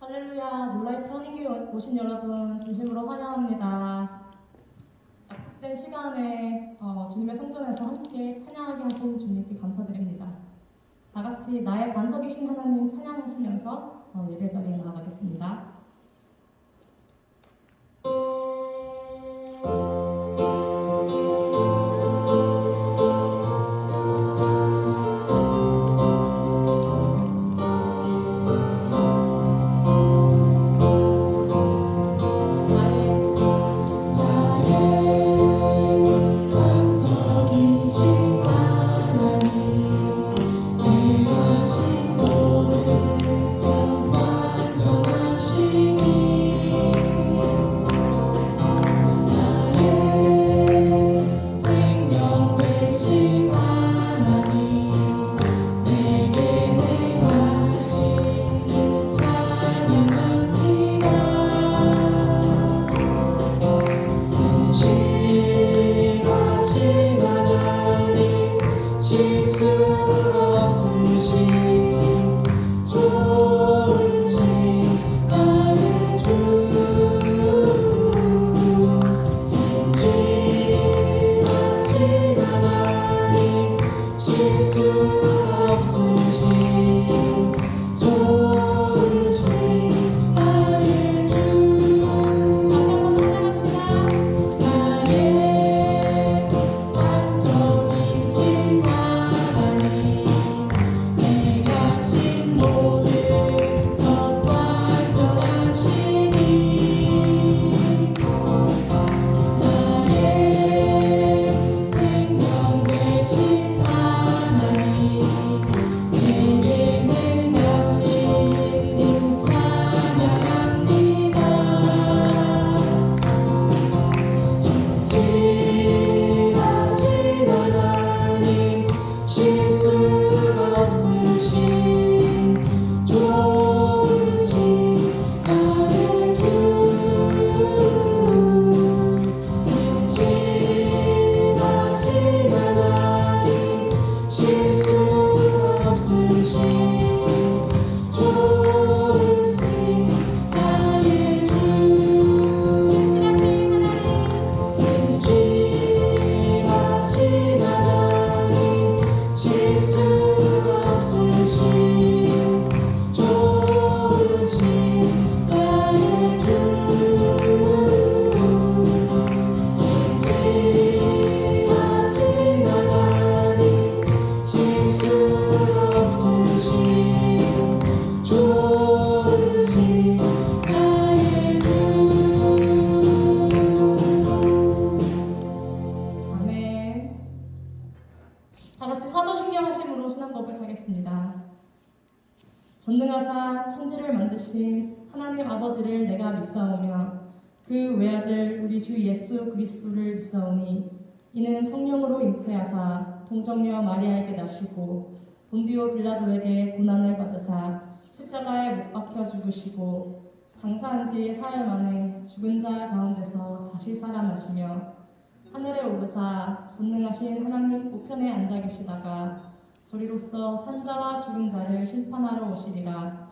할렐루야, 놀라이프 허니교회 오신 여러분 진심으로 환영합니다. 약속된 시간에 주님의 성전에서 함께 찬양하게 하신 주님께 감사드립니다. 다 같이 나의 반석이신 하나님 찬양하시면서 예배 자리에 나아가겠습니다. 전능하사 천지를 만드신 하나님 아버지를 내가 믿사오며 그 외아들 우리 주 예수 그리스도를 믿사오니 이는 성령으로 잉태하사 동정녀 마리아에게 나시고 본디오 빌라도에게 고난을 받으사 십자가에 못 박혀 죽으시고 장사한 지 사흘 만에 죽은 자 가운데서 다시 살아나시며 하늘에 오르사 전능하신 하나님 우편에 앉아 계시다가 저리로서 산자와 죽은 자를 심판하러 오시리라.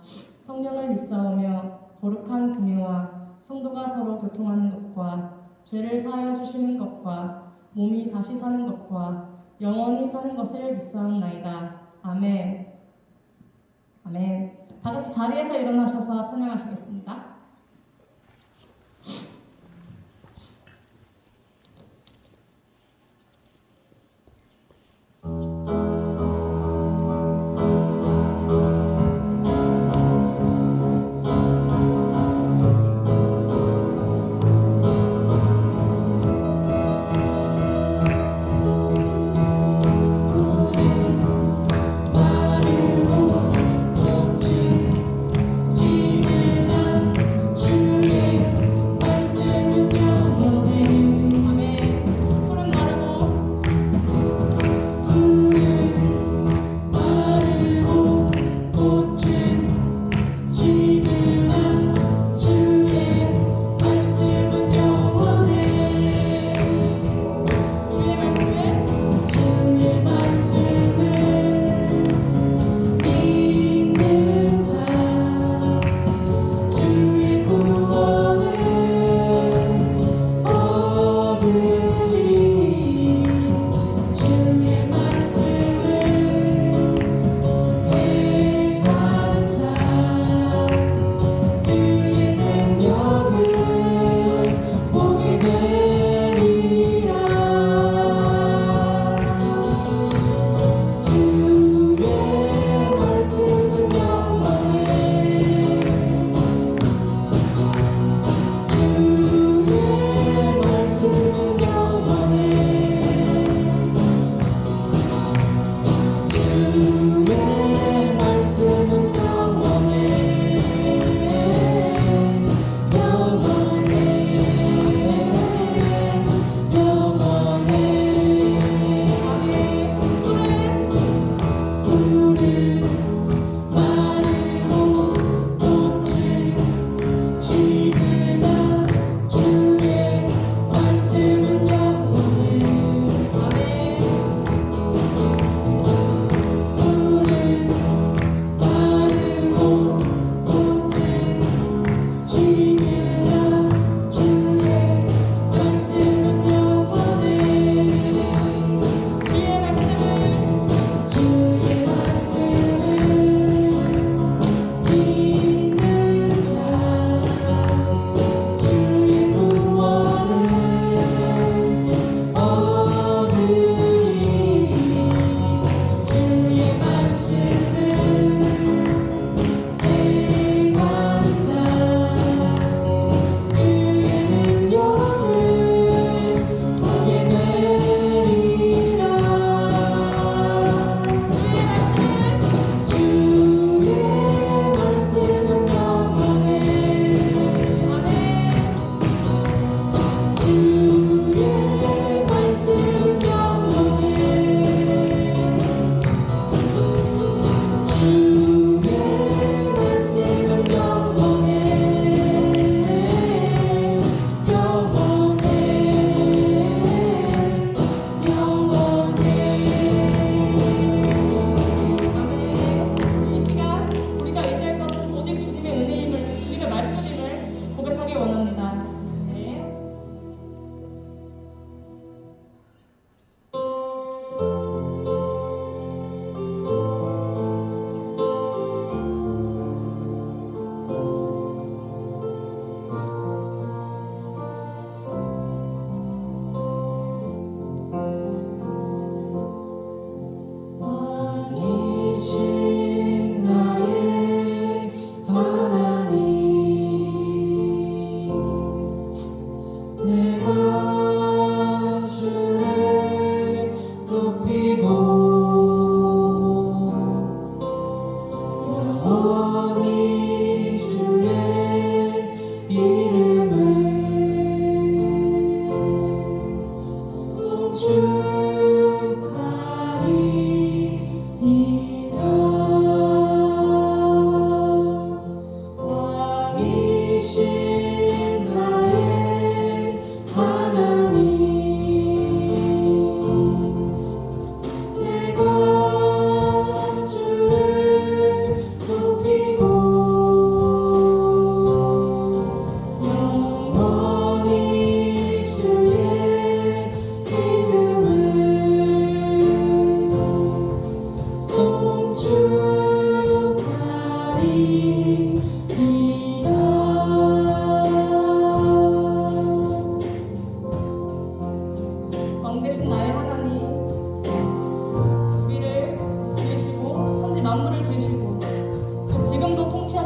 성령을 믿사오며 거룩한 공예와 성도가 서로 교통하는 것과 죄를 사하여 주시는 것과 몸이 다시 사는 것과 영원히 사는 것을 믿사옵나이다. 아멘. 아멘. 다 같이 자리에서 일어나셔서 찬양하시겠습니다. 마르고 덮친 지근한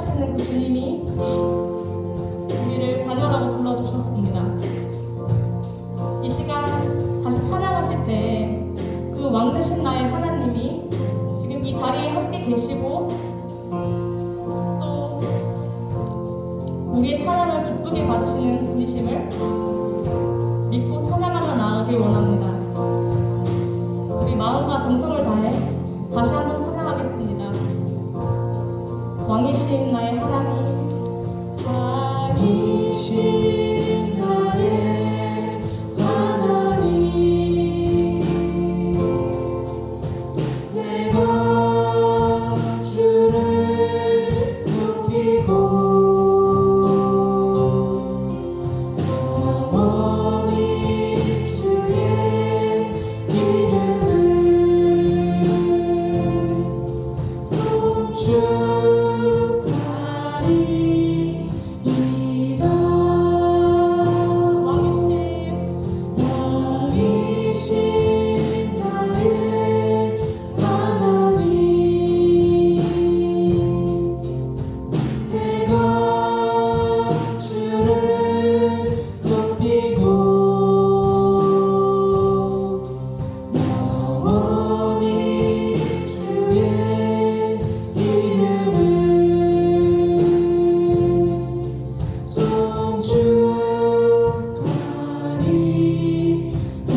사랑하시는 그 주님이 우리를 자녀라고 불러주셨습니다. 이 시간 다시 찬양하실 때 그 왕 되신 나의 하나님이 지금 이 자리에 함께 계시고 또 우리의 찬양을 기쁘게 받으시는 분이심을 믿고 찬양하며 나아가길 원합니다. 우리 마음과 정성을 다해 다시 한번 찬양하겠습니다. 왕이신 나의 하나님, 왕이신 나의 하나님, 내가 주를 높이고 영원히 주의 이름을 송축하리이다. 왕이신 나의 하나님, 내가 주를 높이고 영원히 주의 이름을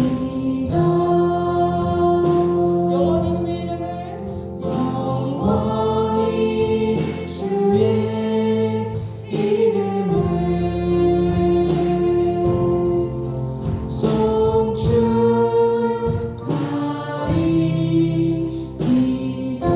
송축하리이다. 영원히 주의 이름을 영원히 주의 이름을 송축하리이다.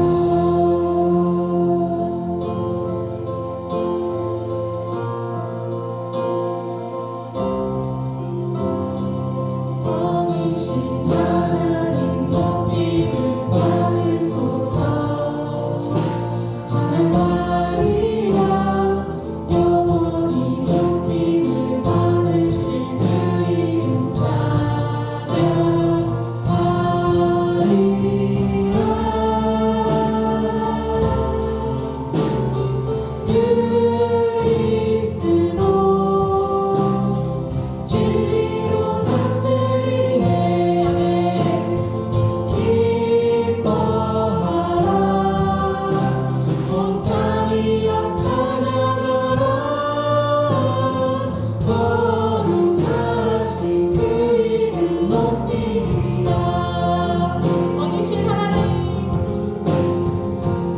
왕이신 하나님 높임을 받으소서. 찬양하리라. 영원히 높임을 받으실 그 이름 찬양하리라. 그리스도 진리로 다스리네. 기뻐하라. 온 땅이 찬양하라. 거룩하신 그 이름 높이리라. 왕이신 하나님,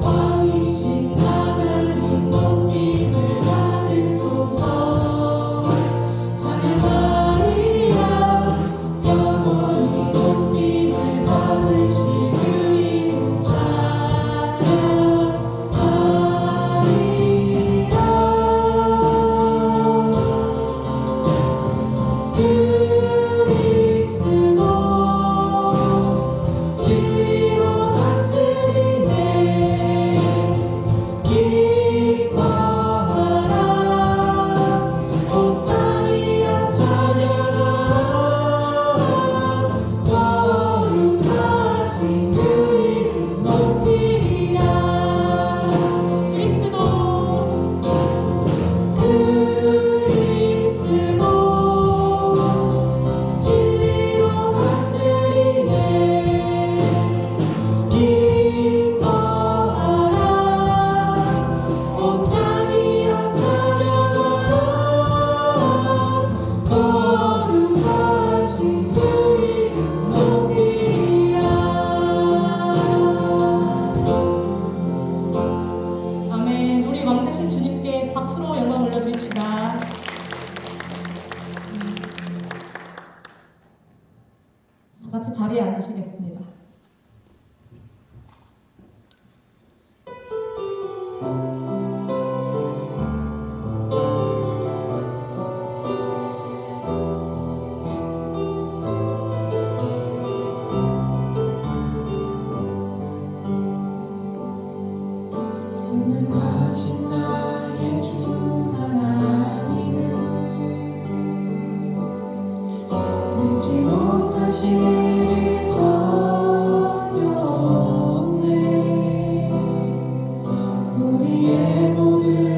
왕이신 하나님 높임을 받으소서. 찬양하리라. 영원히 높임을 받으실 그 이름 찬양하리라. 그리스도 진리로 다스리네. 기뻐하라. 온 땅이 찬양하라. 거룩하신 그 이름 높이리라. 그리스도 진리로 다스리네. 기뻐하라. 온 땅이 찬양하라. 거룩하신 그 이름 높이리라. 아멘. 우리 왕 되신 주님께 박수로 영광 올려드립시다. 다 같이 자리에 앉으시겠습니다. 선명하신 나의 주 하나님은 능치 못하실 일이 전혀 없네. 우리의 모든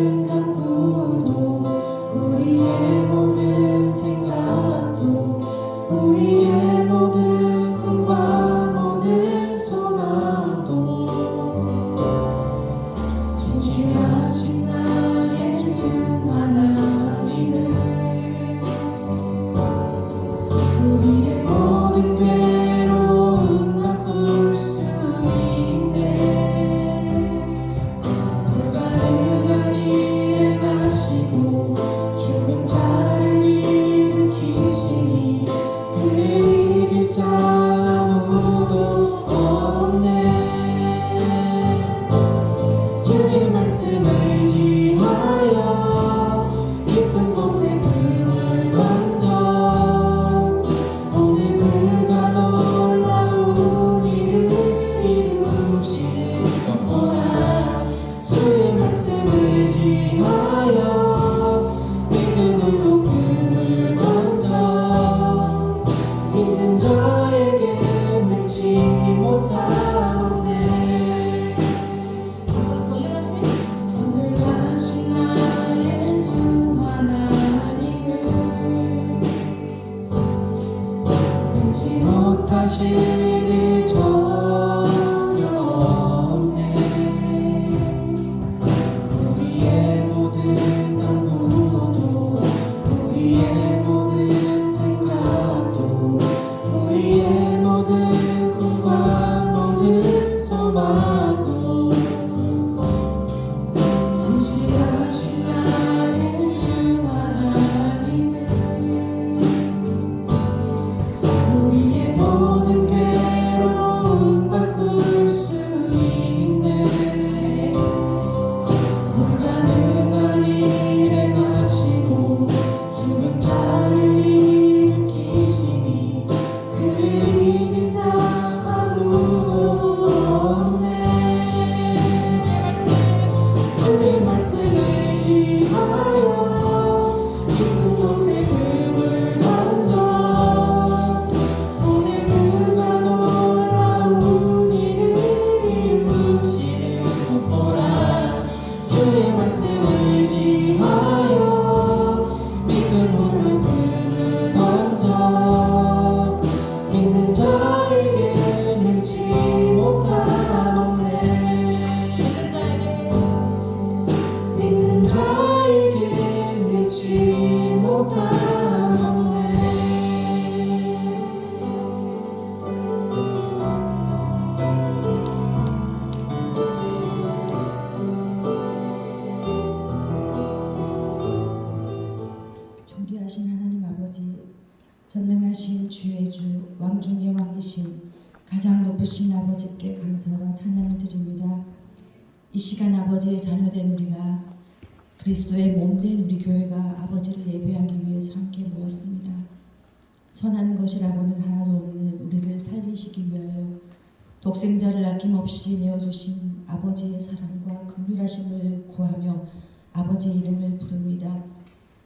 의지하여 믿음으로 금을 던져 믿는 자에게 능치 못하네. 전능하신 나의 주 하나님은 능치 못하실 일 전혀 없네. 우리의 모든 간구도 우리의 모든 생각도 우리의 모든 꿈과 모든 소망도 진실하신 나의 주 하나님은 우리의 모든 괴로움 바꿀 수 있네. 불가능한 일을 행하시고 죽은 자를 일으키시니 그를 이긴 자 아무도 없네. 주의 말씀을 의지하여 깊은 곳에 금을 던져 오늘 그가 놀라운 일을 이루시는 보라. 주의 말씀을 의지하여 믿음으로 금을 던져 믿는 자에게 능치 못하네. 믿는 자에게 능치 못하네. 존귀하신 하나님 아버지, 전능하신 주의 주, 왕중의 왕이신 가장 높으신 아버지께 감사와 찬양을 드립니다. 이 시간 아버지의 자녀된 우리가 그리스도의 몸된 우리 교회가 아버지를 예배하기 위해서 함께 모였습니다. 선한 것이라고는 하나도 없는 우리를 살리시기 위하여 독생자를 아낌없이 내어주신 아버지의 사랑과 긍휼하심을 구하며 아버지의 이름을 부릅니다.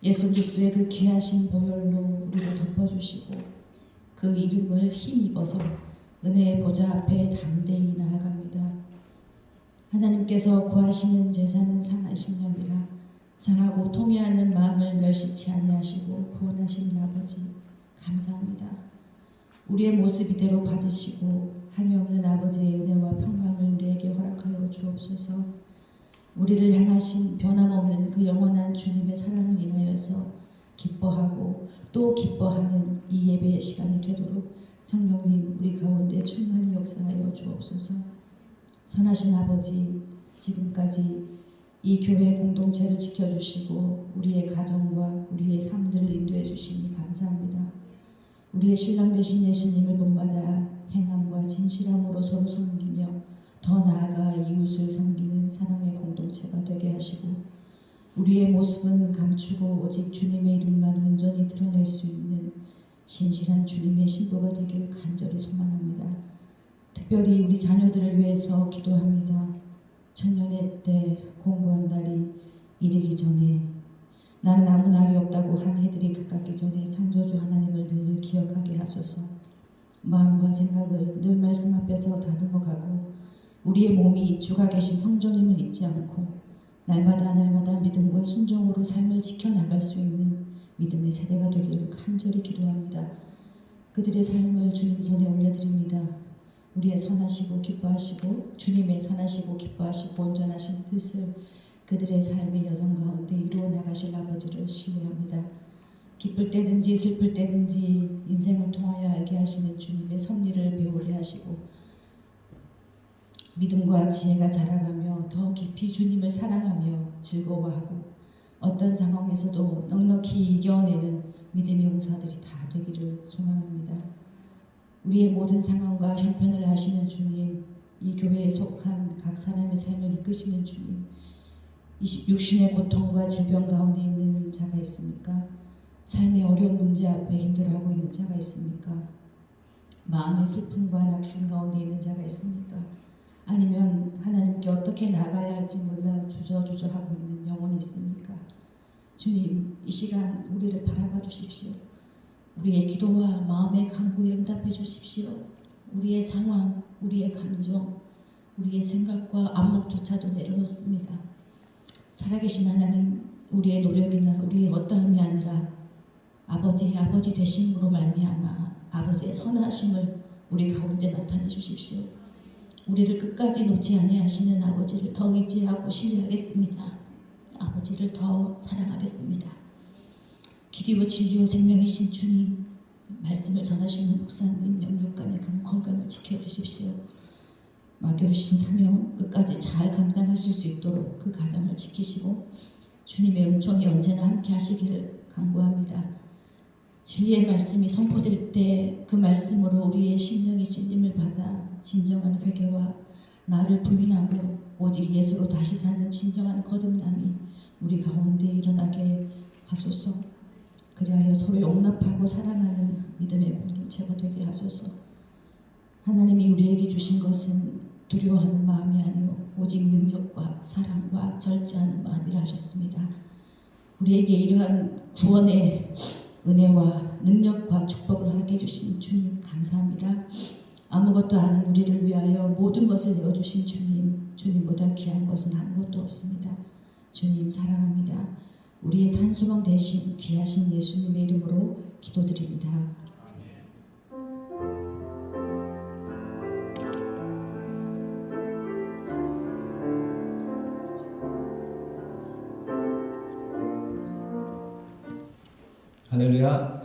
예수 그리스도의 그 귀하신 보혈로 우리를 덮어주시고 그 이름을 힘입어서 은혜의 보좌 앞에 담대히 나아갑니다. 하나님께서 구하시는 제사는 상하신 념이라 상하고 통회하는 마음을 멸시치 아니하시고 구원하시는 아버지 감사합니다. 우리의 모습 이대로 받으시고 한이 없는 아버지의 은혜와 평강을 우리에게 허락하여 주옵소서. 우리를 향하신 변함없는 그 영원한 주님의 사랑을 인하여서 기뻐하고 또 기뻐하는 이 예배의 시간이 되도록 성령님 우리 가운데 충만히 역사하여 주옵소서. 선하신 아버지, 지금까지 이 교회 공동체를 지켜주시고 우리의 가정과 우리의 삶들을 인도해 주시니 감사합니다. 우리의 신랑 되신 예수님을 본받아 행함과 진실함으로 서로 섬기며 더 나아가 이웃을 섬기는 사랑의 공동체가 되게 하시고 우리의 모습은 감추고 오직 주님의 이름만 온전히 드러낼 수 있는 신실한 주님의 신도가 되길 간절히 소망합니다. 특별히 우리 자녀들을 위해서 기도합니다. 청년의 때 공고한 날이 이르기 전에 나는 아무 낙이 없다고 한 해들이 가깝기 전에 창조주 하나님을 늘 기억하게 하소서. 마음과 생각을 늘 말씀 앞에서 다듬어가고 우리의 몸이 주가 계신 성전임을 잊지 않고 날마다 믿음과 순종으로 삶을 지켜나갈 수 있는 믿음의 세대가 되기를 간절히 기도합니다. 그들의 삶을 주님 손에 올려드립니다. 우리의 선하시고 기뻐하시고 주님의 선하시고 기뻐하시고 온전하신 뜻을 그들의 삶의 여정 가운데 이루어 나가실 아버지를 신뢰합니다. 기쁠 때든지 슬플 때든지 인생을 통하여 알게 하시는 주님의 섭리를 배우게 하시고 믿음과 지혜가 자라가며 더 깊이 주님을 사랑하며 즐거워하고 어떤 상황에서도 넉넉히 이겨내는 믿음의 용사들이 다 되기를 소망합니다. 우리의 모든 상황과 형편을 아시는 주님, 이 교회에 속한 각 사람의 삶을 이끄시는 주님, 육신의 고통과 질병 가운데 있는 자가 있습니까? 삶의 어려운 문제 앞에 힘들어하고 있는 자가 있습니까? 마음의 슬픔과 낙심 가운데 있는 자가 있습니까? 아니면 하나님께 어떻게 나가야 할지 몰라 주저주저하고 있는 영혼이 있습니까? 주님, 이 시간 우리를 바라봐 주십시오. 우리의 기도와 마음의 간구에 응답해 주십시오. 우리의 상황, 우리의 감정, 우리의 생각과 안목조차도 내려놓습니다. 살아계신 하나님, 우리의 노력이나 우리의 어떠함이 아니라 아버지 되심으로 말미암아 아버지의 선하심을 우리 가운데 나타내 주십시오. 우리를 끝까지 놓지 아니하시는 아버지를 더 의지하고 신뢰하겠습니다. 아버지를 더 사랑하겠습니다. 길이요 진리요 생명이신 주님, 말씀을 전하시는 목사님 영육간의 건강을 지켜주십시오. 맡겨주신 사명 끝까지 잘 감당하실 수 있도록 그 가정을 지키시고 주님의 은총이 언제나 함께 하시기를 간구합니다. 진리의 말씀이 선포될 때 그 말씀으로 우리의 심령이 찔림을 받아 진정한 회개와 나를 부인하고 오직 예수로 다시 사는 진정한 거듭남이 우리 가운데 일어나게 하소서. 그리하여 서로 용납하고 사랑하는 믿음의 공동체가 되게 하소서. 하나님이 우리에게 주신 것은 두려워하는 마음이 아니요 오직 능력과 사랑과 절제하는 마음이라 하셨습니다. 우리에게 이러한 구원의 은혜와 능력과 축복을 하게 해주신 주님 감사합니다. 아무것도 아닌 우리를 위하여 모든 것을 내어주신 주님, 주님보다 귀한 것은 아무것도 없습니다. 주님 사랑합니다. 우리의 산소망 대신 귀하신 예수님의 이름으로 기도드립니다. 할렐루야.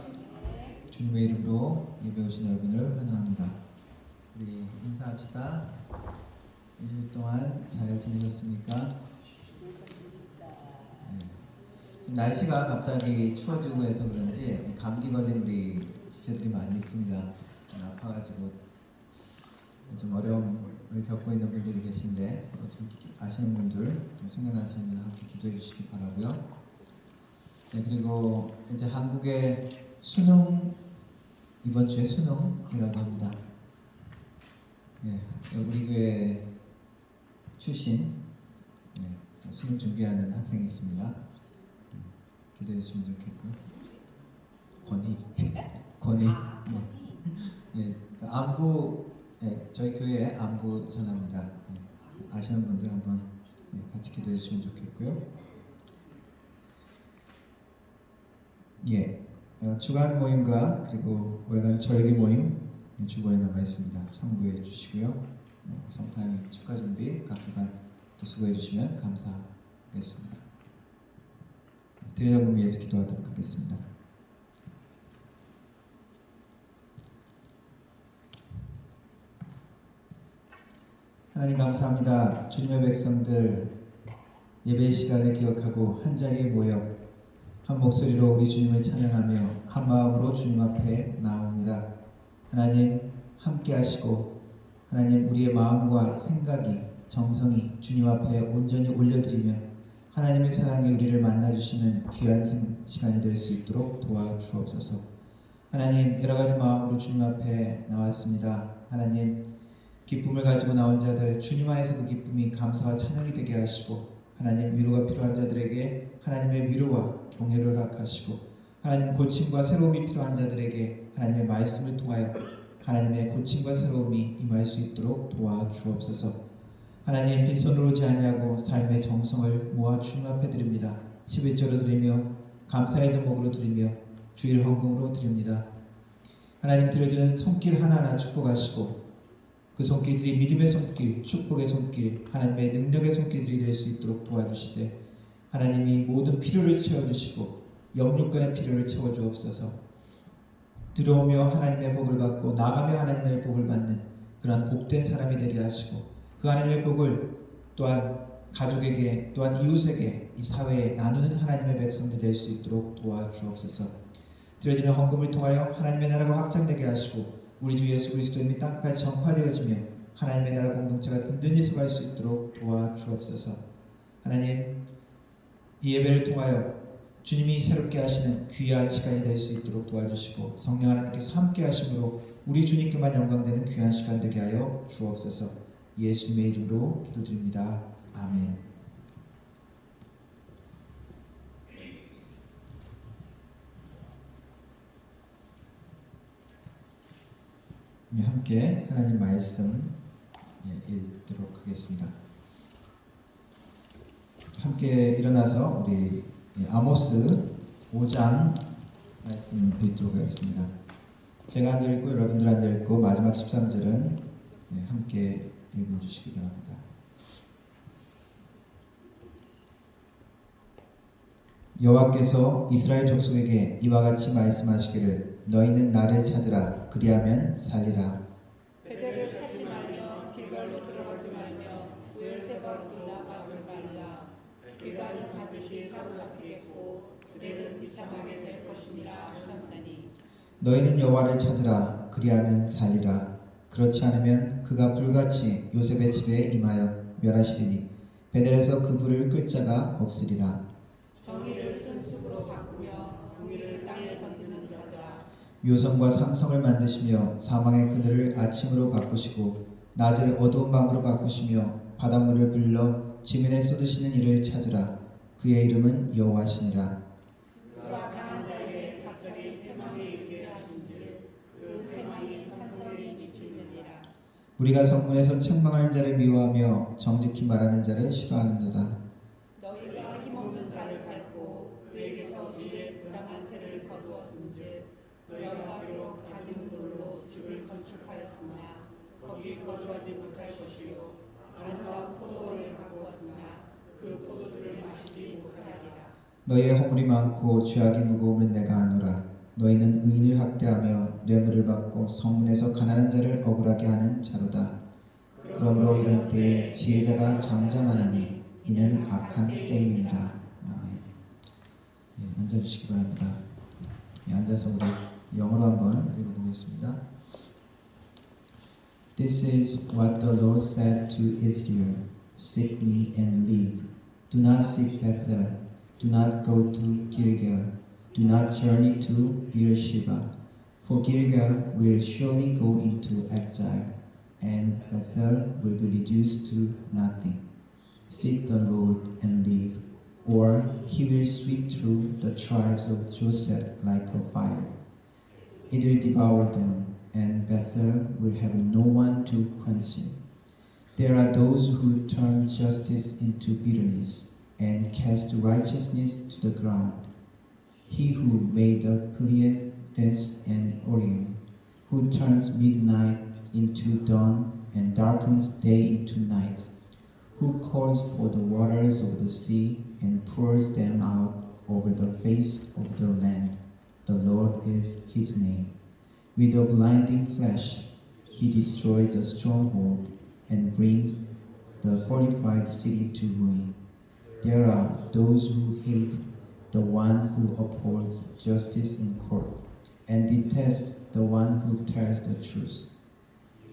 주님의 이름으로 예배 오신 여러분을 환영합니다. 우리 인사합시다. 일주일 동안 잘 지내셨습니까? 네. 지금 날씨가 갑자기 추워지고 해서 그런지 감기 걸린 우리 지체들이 많이 있습니다. 아파가지고 좀 어려움을 겪고 있는 분들이 계신데 좀 아시는 분들, 좀 생각나시는 분들 함께 기도해 주시기 바라고요. 네, 그리고 이제 한국의 수능, 이번 주에 수능이라고 합니다. 네, 우리 교회 출신 수능 준비하는 학생이 있습니다. 기도해 주시면 좋겠고요. 권희. 네, 안부, 저희 교회 안부 전합니다. 아시는 분들 한번 같이 기도해 주시면 좋겠고요. 주간 모임과 그리고 월간 절기 모임 주보에 남아 있습니다. 참고해 주시고요. 성탄 축하 준비 각 기관 또 수고해 주시면 감사하겠습니다. 드리는 위해서 기도하도록 하겠습니다. 하나님 감사합니다. 주님의 백성들 예배 시간을 기억하고 한 자리에 모여 한 목소리로 우리 주님을 찬양하며 한 마음으로 주님 앞에 나옵니다. 하나님 함께 하시고 하나님 우리의 마음과 생각이 정성이 주님 앞에 온전히 올려드리며 하나님의 사랑이 우리를 만나주시는 귀한 시간이 될 수 있도록 도와주옵소서. 하나님 여러가지 마음으로 주님 앞에 나왔습니다. 하나님 기쁨을 가지고 나온 자들 주님 안에서 그 기쁨이 감사와 찬양이 되게 하시고 하나님 위로가 필요한 자들에게 하나님의 위로와 경외를 허락하시고 하나님 고침과 새로움이 필요한 자들에게 하나님의 말씀을 통하여 하나님의 고침과 새로움이 임할 수 있도록 도와주옵소서. 하나님 빈손으로 오지 아니하고 삶의 정성을 모아 주님 앞에 드립니다. 11조로 드리며 감사의 제목으로 드리며 주일 헌금으로 드립니다. 하나님 드려지는 손길 하나하나 축복하시고 그 손길들이 믿음의 손길, 축복의 손길, 하나님의 능력의 손길들이 될 수 있도록 도와주시되 하나님이 모든 필요를 채워주시고 영육간의 필요를 채워주옵소서. 들어오며 하나님의 복을 받고 나가며 하나님의 복을 받는 그러한 복된 사람이 되게 하시고 그 하나님의 복을 또한 가족에게 또한 이웃에게 이 사회에 나누는 하나님의 백성들이 될 수 있도록 도와주옵소서. 드려지는 헌금을 통하여 하나님의 나라가 확장되게 하시고 우리 주 예수 그리스도 이미 땅까지 전파되어지며 하나님의 나라 공동체가 든든히 서갈 수 있도록 도와주옵소서. 하나님 이 예배를 통하여 주님이 새롭게 하시는 귀한 시간이 될 수 있도록 도와주시고 성령 하나님께서 함께 하심으로 우리 주님께만 영광되는 귀한 시간 되게 하여 주옵소서. 예수님의 이름으로 기도드립니다. 아멘. 함께 하나님 말씀 읽도록 하겠습니다. 함께 일어나서 우리 아모스 5장 말씀 읽도록 하겠습니다. 제가 앉아 읽고 여러분들 앉아 읽고 마지막 13절은 함께 읽어주시기 바랍니다. 여호와께서 이스라엘 족속에게 이와 같이 말씀하시기를 너희는 나를 찾으라 그리하면 살리라. 베델을 찾지 말며 길갈로 들어가지 말며 우엘세바로 올라가지 말라. 길갈은 반드시 사로잡히겠고 그들은 비참하게 될 것이니라 하셨나니 너희는 여호와를 찾으라 그리하면 살리라. 그렇지 않으면 그가 불같이 요셉의 집에 임하여 멸하시리니 베델에서 그 불을 끌 자가 없으리라. 정의를 쓴쑥으로 바꾸며 공의를 땅에 던지는 자들아 요성과 삼성을 만드시며 사망의 그늘을 아침으로 바꾸시고 낮을 어두운 밤으로 바꾸시며 바닷물을 불러 지면에 쏟으시는 이를 찾으라. 그의 이름은 여호와시니라. 그가 강한 자에게 갑자기 패망에 이르게 하신즉 그 패망이 산성에 미치느니라. 우리가 성문에서 책망하는 자를 미워하며 정직히 말하는 자를 싫어하는도다. 너희가 힘없는 자를 밟고 그에게서 미래 부당한 세를 거두었은즉 너희가 비록 가는 돌로 집을 건축하였으나 거기 거주하지 못할 것이요 아름다운 포도원을 가꾸었으나 그 포도주를 마시지 못하리라. 너희의 허물이 많고 죄악이 무거우면 내가 아노라. 너희는 의인을 학대하며 뇌물을 받고 성문에서 가난한 자를 억울하게 하는 자로다. 그러므로 이런 때에 지혜자가 잠잠하나니 이는 악한 때임이니라. 아멘. 앉아주시기 바랍니다. 앉아서 우리 영어로 한번 읽어보겠습니다. This is what the Lord says to Israel: Seek me and live. Do not seek Bethel. Do not go to Gilgal. Do not journey to Beersheba. For Gilgal will surely go into exile, and Bethel will be reduced to nothing. Seek the Lord and live, or he will sweep through the tribes of Joseph like a fire. It will devour them, and Bethel will have no one to quench it. There are those who turn justice into bitterness, and cast righteousness to the ground. He who made the Pleiades and Orion, who turns midnight into dawn and darkens day into night, who calls for the waters of the sea and pours them out over the face of the land. The Lord is his name. With a blinding flash, he destroyed the stronghold and brings the fortified city to ruin. There are those who hate the one who upholds justice in court and detest the one who tells the truth.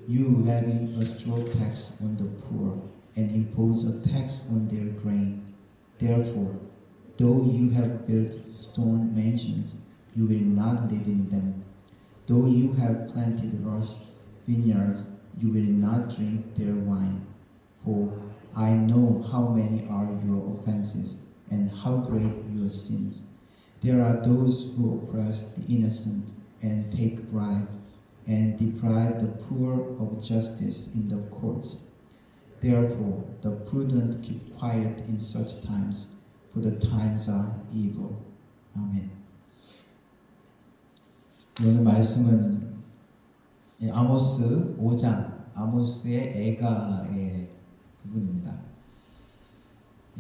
You levy a straw tax on the poor and impose a tax on their grain. Therefore, though you have built stone mansions, you will not live in them. Though you have planted rush vineyards, you will not drink their wine. For I know how many are your offenses and how great your sins. There are those who oppress the innocent and take bribes and deprive the poor of justice in the courts. Therefore, the prudent keep quiet in such times, for the times are evil. 아멘. 오늘 말씀은 아모스 5장, 아모스의 애가의 부분입니다.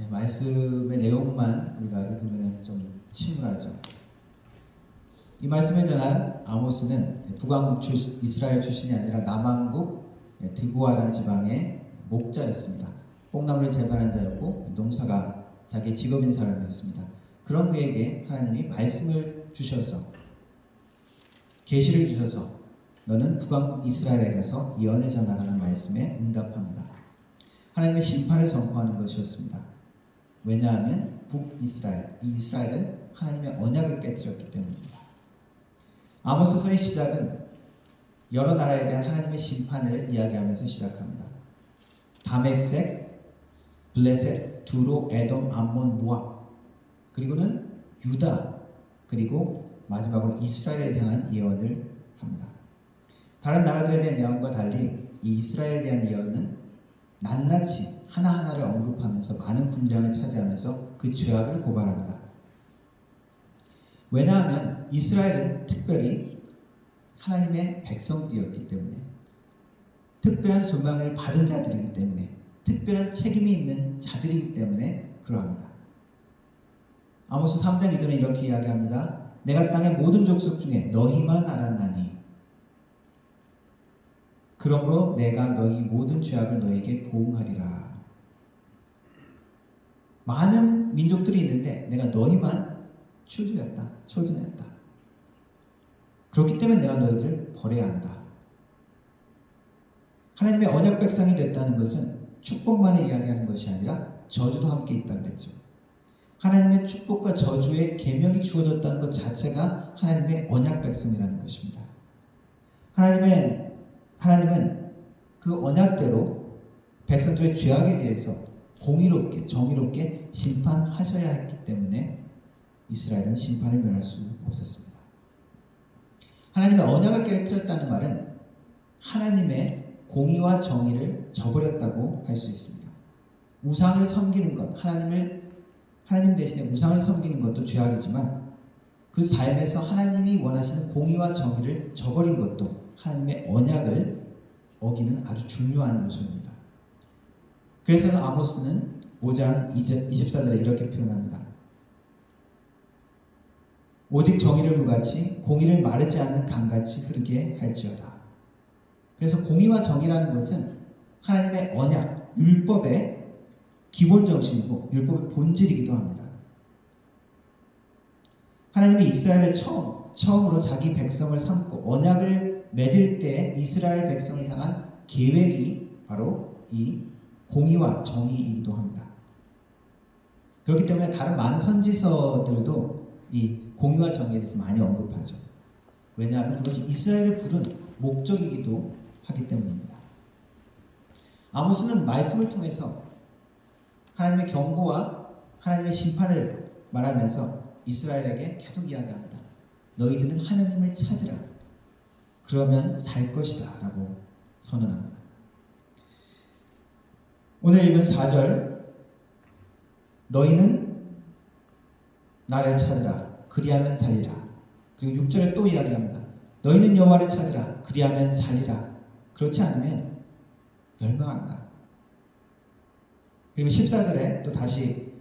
말씀의 내용만 우리가 읽으면 좀 침울하죠. 이 말씀에 전한 아모스는 북왕국 이스라엘 출신이 아니라 남왕국 드고아라는 지방의 목자였습니다. 뽕나무를 재배하는 자였고 농사가 자기의 직업인 사람이었습니다. 그런 그에게 하나님이 말씀을 주셔서 계시를 주셔서 너는 북왕국 이스라엘에 가서 예언을 전하라는 말씀에 응답합니다. 하나님의 심판을 선포하는 것이었습니다. 왜냐하면 북이스라엘, 이 이스라엘은 하나님의 언약을 깨뜨렸기 때문입니다. 아모스서의 시작은 여러 나라에 대한 하나님의 심판을 이야기하면서 시작합니다. 다메섹, 블레셋, 두로, 에돔, 암몬, 모압, 그리고는 유다, 그리고 마지막으로 이스라엘에 향한 예언을 합니다. 다른 나라들에 대한 예언과 달리 이 이스라엘에 대한 예언은 낱낱이 하나하나를 언급하면서 많은 분량을 차지하면서 그 죄악을 고발합니다. 왜냐하면 이스라엘은 특별히 하나님의 백성들이었기 때문에, 특별한 소망을 받은 자들이기 때문에, 특별한 책임이 있는 자들이기 때문에 그러합니다. 아모스 3장 2절에 이렇게 이야기합니다. 내가 땅의 모든 족속 중에 너희만 알았나니 그러므로 내가 너희 모든 죄악을 너희에게 보응하리라. 많은 민족들이 있는데 내가 너희만 초진했다. 그렇기 때문에 내가 너희들을 버려야 한다. 하나님의 언약 백성이 됐다는 것은 축복만을 이야기하는 것이 아니라 저주도 함께 있다고 그랬죠. 하나님의 축복과 저주의 계명이 주어졌다는 것 자체가 하나님의 언약 백성이라는 것입니다. 하나님은 그 언약대로 백성들의 죄악에 대해서 공의롭게 정의롭게 심판하셔야 했기 때문에 이스라엘은 심판을 면할 수 없었습니다. 하나님의 언약을 깨뜨렸다는 말은 하나님의 공의와 정의를 저버렸다고 할 수 있습니다. 우상을 섬기는 것, 하나님 대신에 우상을 섬기는 것도 죄악이지만 그 삶에서 하나님이 원하시는 공의와 정의를 저버린 것도 하나님의 언약을 어기는 아주 중요한 요소입니다. 그래서 아모스는 5장 24절에 이렇게 표현합니다. 오직 정의를 물같이 공의를 마르지 않는 강같이 흐르게 할지어다. 그래서 공의와 정의라는 것은 하나님의 언약, 율법의 기본 정신이고 율법의 본질이기도 합니다. 하나님이 이스라엘을 처음으로 자기 백성을 삼고 언약을 맺을 때 이스라엘 백성을 향한 계획이 바로 이 공의와 정의이기도 합니다. 그렇기 때문에 다른 많은 선지서들도 이 공의와 정의에 대해서 많이 언급하죠. 왜냐하면 그것이 이스라엘을 부른 목적이기도 하기 때문입니다. 아모스는 말씀을 통해서 하나님의 경고와 하나님의 심판을 말하면서 이스라엘에게 계속 이야기합니다. 너희들은 하나님을 찾으라. 그러면 살 것이다 라고 선언합니다. 오늘 읽은 4절, 너희는 나를 찾으라. 그리하면 살리라. 그리고 6절에 또 이야기합니다. 너희는 여호와를 찾으라. 그리하면 살리라. 그렇지 않으면 멸망한다. 그리고 14절에 또 다시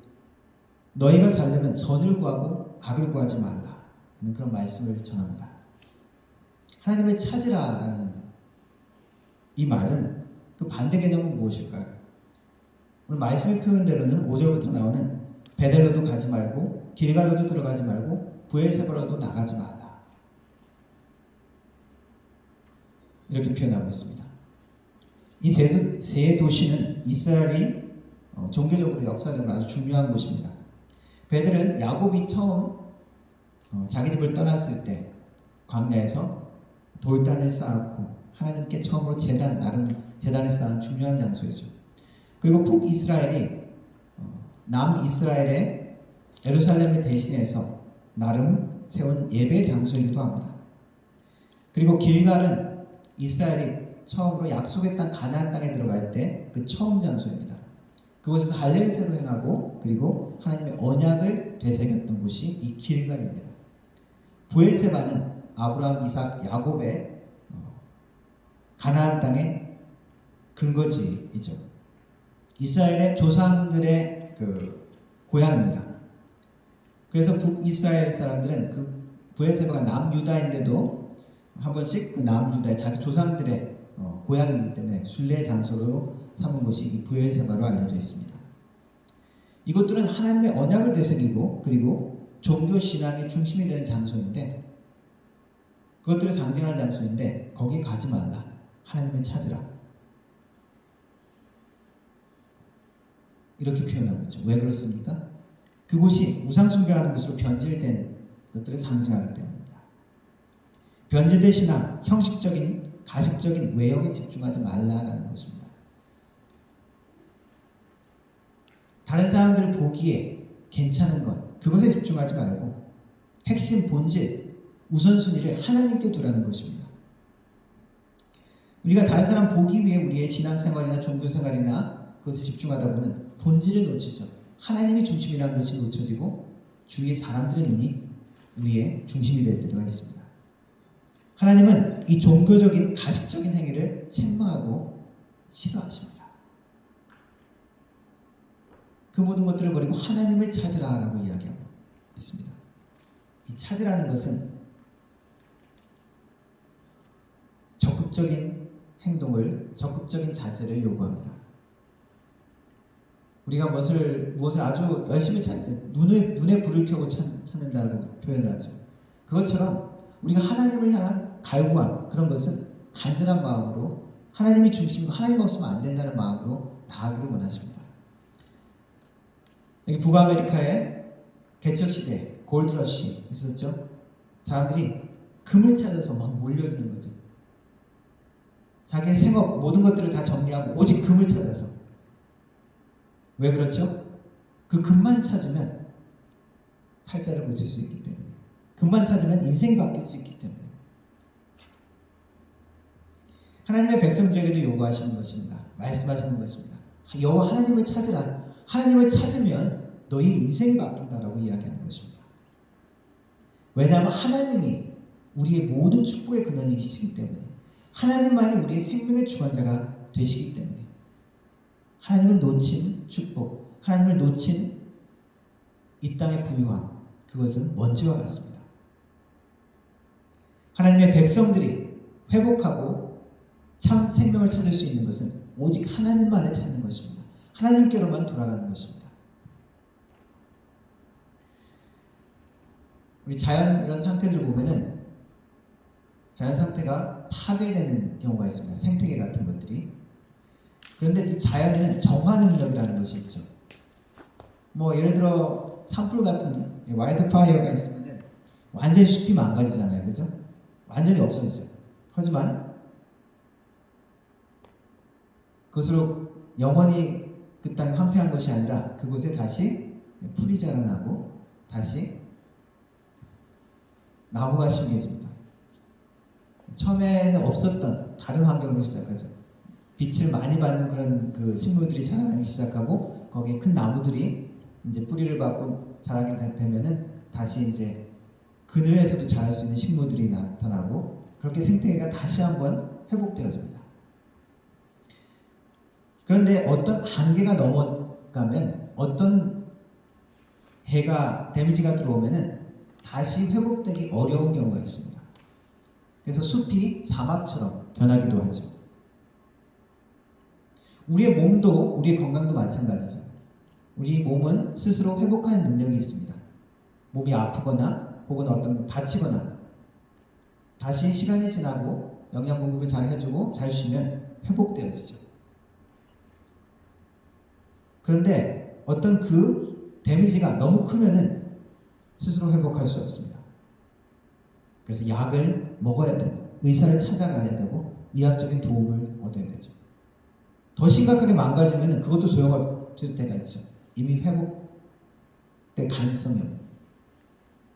너희가 살려면 선을 구하고 악을 구하지 말라 하는 그런 말씀을 전합니다. 하나님을 찾으라라는 이 말은 그 반대 개념은 무엇일까요? 오늘 말씀의 표현대로는 5절부터 나오는 베델로도 가지 말고 길갈로도 들어가지 말고 브엘세바로도 나가지 말라 이렇게 표현하고 있습니다. 이 세 도시는 이스라엘이 종교적으로 역사적으로 아주 중요한 곳입니다. 베델은 야곱이 처음 자기 집을 떠났을 때 광야에서 돌단을 쌓았고 하나님께 처음으로 제단을 쌓은 중요한 장소이죠. 그리고 북이스라엘이 남이스라엘의 예루살렘을 대신해서 나름 세운 예배 장소이기도 합니다. 그리고 길갈은 이스라엘이 처음으로 약속의 땅 가나안 땅에 들어갈 때 그 처음 장소입니다. 그곳에서 할례를 새로 행하고 그리고 하나님의 언약을 되새겼던 곳이 이 길갈입니다. 브엘세바는 아브라함, 이삭, 야곱의 가나안 땅의 근거지이죠. 이스라엘의 조상들의 그 고향입니다. 그래서 북이스라엘 사람들은 그 브엘세바가 남유다인데도 한 번씩 그 남유다의 자기 조상들의 고향이기 때문에 순례 장소로 삼은 곳이 이 브엘세바로 알려져 있습니다. 이것들은 하나님의 언약을 되새기고 그리고 종교 신앙의 중심이 되는 장소인데 그것들을 상징하는 장소인데 거기 가지 말라. 하나님을 찾으라. 이렇게 표현하고 있죠. 왜 그렇습니까? 그곳이 우상숭배하는 곳으로 변질된 것들을 상징하기 때문입니다. 변질된 신앙, 형식적인 가식적인 외형에 집중하지 말라라는 것입니다. 다른 사람들 보기에 괜찮은 것, 그것에 집중하지 말고 핵심 본질, 우선순위를 하나님께 두라는 것입니다. 우리가 다른 사람 보기 위해 우리의 신앙생활이나 종교생활이나 그것에 집중하다 보면 본질을 놓치죠. 하나님이 중심이라는 것이 놓쳐지고 주위의 사람들의 눈이 우리의 중심이 될 때가 있습니다. 하나님은 이 종교적인 가식적인 행위를 책망하고 싫어하십니다. 그 모든 것들을 버리고 하나님을 찾으라라고 이야기하고 있습니다. 이 찾으라는 것은 적극적인 행동을, 적극적인 자세를 요구합니다. 우리가 무엇을 아주 열심히 찾을 때 눈에 불을 켜고 찾는다고 표현을 하죠. 그것처럼 우리가 하나님을 향한 갈구함, 그런 것은 간절한 마음으로 하나님이 중심이고 하나님 없으면 안 된다는 마음으로 나아가기를 원하십니다. 여기 북아메리카의 개척시대 골드러시 있었죠. 사람들이 금을 찾아서 막 몰려드는 거죠. 자기의 생업 모든 것들을 다 정리하고 오직 금을 찾아서. 왜 그렇죠? 그 금만 찾으면 팔자를 고칠 수 있기 때문에, 금만 찾으면 인생이 바뀔 수 있기 때문에. 하나님의 백성들에게도 요구하시는 것입니다. 말씀하시는 것입니다. 여호와 하나님을 찾으라. 하나님을 찾으면 너희 인생이 바뀐다라고 이야기하는 것입니다. 왜냐하면 하나님이 우리의 모든 축복의 근원이시기 때문에, 하나님만이 우리의 생명의 주관자가 되시기 때문에, 하나님을 놓친 축복, 하나님을 놓친 이 땅의 부유함, 그것은 먼지와 같습니다. 하나님의 백성들이 회복하고 참 생명을 찾을 수 있는 것은 오직 하나님만을 찾는 것입니다. 하나님께로만 돌아가는 것입니다. 우리 자연 이런 상태들 보면은 자연 상태가 파괴되는 경우가 있습니다. 생태계 같은 것들이. 그런데 이 자연에는 정화 능력이라는 것이 있죠. 뭐 예를 들어 산불 같은 와일드파이어가 있으면 완전히 숲이 망가지잖아요. 그죠? 완전히 없어지죠. 하지만 그것으로 영원히 그 땅이 황폐한 것이 아니라 그곳에 다시 풀이 자라나고 다시 나무가 심겨집니다. 처음에는 없었던 다른 환경으로 시작하죠. 빛을 많이 받는 그런 그 식물들이 자라나기 시작하고 거기에 큰 나무들이 이제 뿌리를 받고 자라게 되면은 다시 이제 그늘에서도 자랄 수 있는 식물들이 나타나고 그렇게 생태계가 다시 한번 회복되어집니다. 그런데 어떤 한계가 넘어가면 어떤 해가 데미지가 들어오면은 다시 회복되기 어려운 경우가 있습니다. 그래서 숲이 사막처럼 변하기도 하죠. 우리의 몸도 우리의 건강도 마찬가지죠. 우리 몸은 스스로 회복하는 능력이 있습니다. 몸이 아프거나 혹은 어떤 다치거나 다시 시간이 지나고 영양 공급을 잘 해주고 잘 쉬면 회복되어지죠. 그런데 어떤 그 데미지가 너무 크면은 스스로 회복할 수 없습니다. 그래서 약을 먹어야 되고 의사를 찾아가야 되고 의학적인 도움을 얻어야 되죠. 더 심각하게 망가지면 그것도 소용없을 때가 있죠. 이미 회복될 가능성이 없는.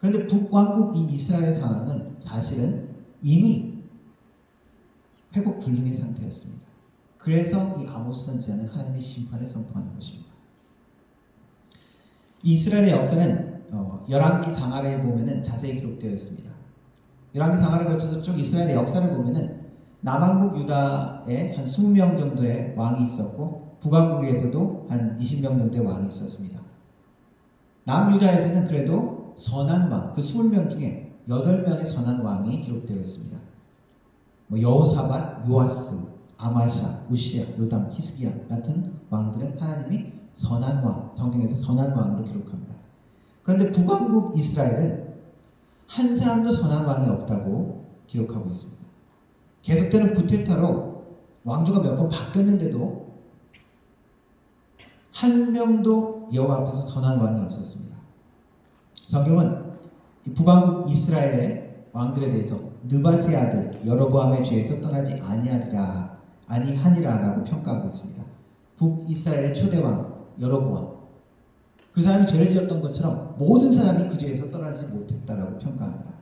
그런데 북왕국 이 이스라엘 상황은 사실은 이미 회복 불능의 상태였습니다. 그래서 이 아모스 선지자는 하나님의 심판을 선포하는 것입니다. 이 이스라엘의 역사는 열왕기 상하에 보면은 자세히 기록되어 있습니다. 열왕기 상하를 거쳐서 쭉 이스라엘의 역사를 보면은 남왕국 유다에 한 20명 정도의 왕이 있었고 북왕국에서도 한 20명 정도의 왕이 있었습니다. 남유다에서는 그래도 선한 왕, 그 20명 중에 8명의 선한 왕이 기록되어 있습니다. 여호사밧, 요아스, 아마샤, 우시야, 요담, 히스기야 같은 왕들은 하나님이 선한 왕, 성경에서 선한 왕으로 기록합니다. 그런데 북왕국 이스라엘은 한 사람도 선한 왕이 없다고 기록하고 있습니다. 계속되는 쿠데타로 왕조가 몇 번 바뀌었는데도 한 명도 여호와 앞에서 선한 왕이 없었습니다. 성경은 이 북왕국 이스라엘의 왕들에 대해서 느밧의 아들 여로보암의 죄에서 떠나지 아니하니라라고 평가하고 있습니다. 북이스라엘의 초대왕 여로보암, 그 사람이 죄를 지었던 것처럼 모든 사람이 그 죄에서 떠나지 못했다라고 평가합니다.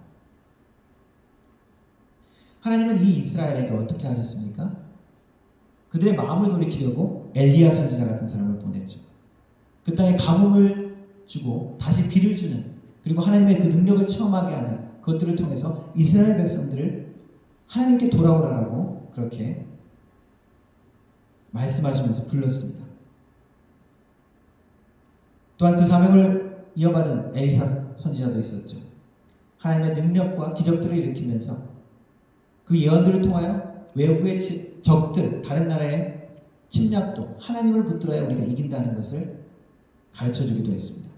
하나님은 이 이스라엘에게 어떻게 하셨습니까? 그들의 마음을 돌이키려고 엘리야 선지자 같은 사람을 보냈죠. 그 땅에 가뭄을 주고 다시 비를 주는, 그리고 하나님의 그 능력을 체험하게 하는 그것들을 통해서 이스라엘 백성들을 하나님께 돌아오라라고 그렇게 말씀하시면서 불렀습니다. 또한 그 사명을 이어받은 엘리사 선지자도 있었죠. 하나님의 능력과 기적들을 일으키면서 그 예언들을 통하여 외부의 적들, 다른 나라의 침략도 하나님을 붙들어야 우리가 이긴다는 것을 가르쳐주기도 했습니다.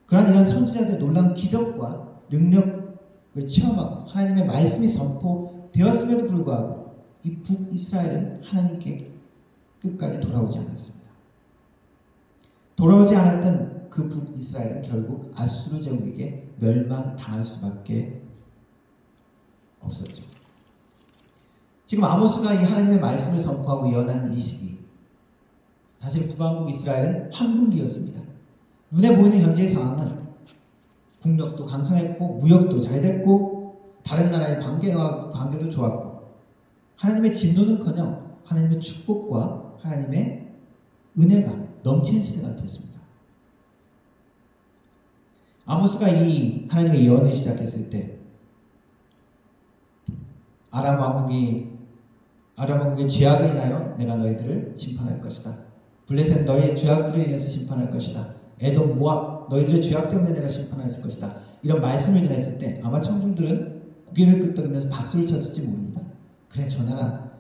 그러한 이런 선지자들의 놀라운 기적과 능력을 체험하고 하나님의 말씀이 선포되었음에도 불구하고 이 북이스라엘은 하나님께 끝까지 돌아오지 않았습니다. 돌아오지 않았던 그 북이스라엘은 결국 아수르 제국에게 멸망당할 수밖에 없었죠. 지금 아모스가 이 하나님의 말씀을 선포하고 예언하는 이 시기, 사실 북왕국 이스라엘은 황금기였습니다. 눈에 보이는 현재의 상황은 국력도 강성했고 무역도 잘 됐고 다른 나라의 관계도 좋았고 하나님의 진노는커녕 하나님의 축복과 하나님의 은혜가 넘치는 시대 같았습니다. 아모스가 이 하나님의 예언을 시작했을 때 아람 왕국의 죄악을 인하여 내가 너희들을 심판할 것이다. 블레셋 너희의 죄악들을 인해서 심판할 것이다. 에돔, 모압 너희들의 죄악 때문에 내가 심판할 것이다. 이런 말씀을 전했을 때 아마 청중들은 고개를 끄덕이면서 박수를 쳤을지 모릅니다. 그래, 저 나라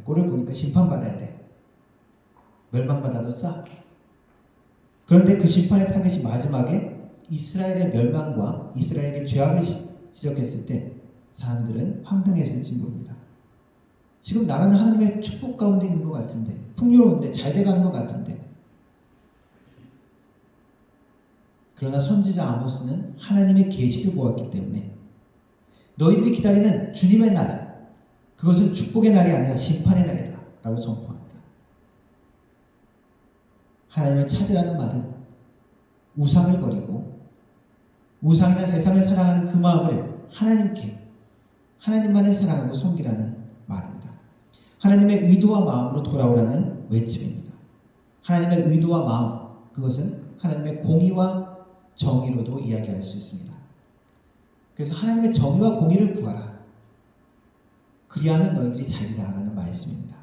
꼴을 보니까 심판받아야 돼. 멸망받아도 싸. 그런데 그 심판의 타겟이 마지막에 이스라엘의 멸망과 이스라엘의 죄악을 지적했을 때 사람들은 황당했을지 모릅니다. 지금 나라는 하나님의 축복 가운데 있는 것 같은데, 풍요로운데, 잘 돼가는 것 같은데, 그러나 선지자 아모스는 하나님의 계시를 보았기 때문에 너희들이 기다리는 주님의 날, 그것은 축복의 날이 아니라 심판의 날이다 라고 선포합니다. 하나님을 찾으라는 말은 우상을 버리고 우상이나 세상을 사랑하는 그 마음을 하나님만을 사랑하고 섬기라는 말입니다. 하나님의 의도와 마음으로 돌아오라는 외침입니다. 하나님의 의도와 마음, 그것은 하나님의 공의와 정의로도 이야기할 수 있습니다. 그래서 하나님의 정의와 공의를 구하라. 그리하면 너희들이 살리라 라는 말씀입니다.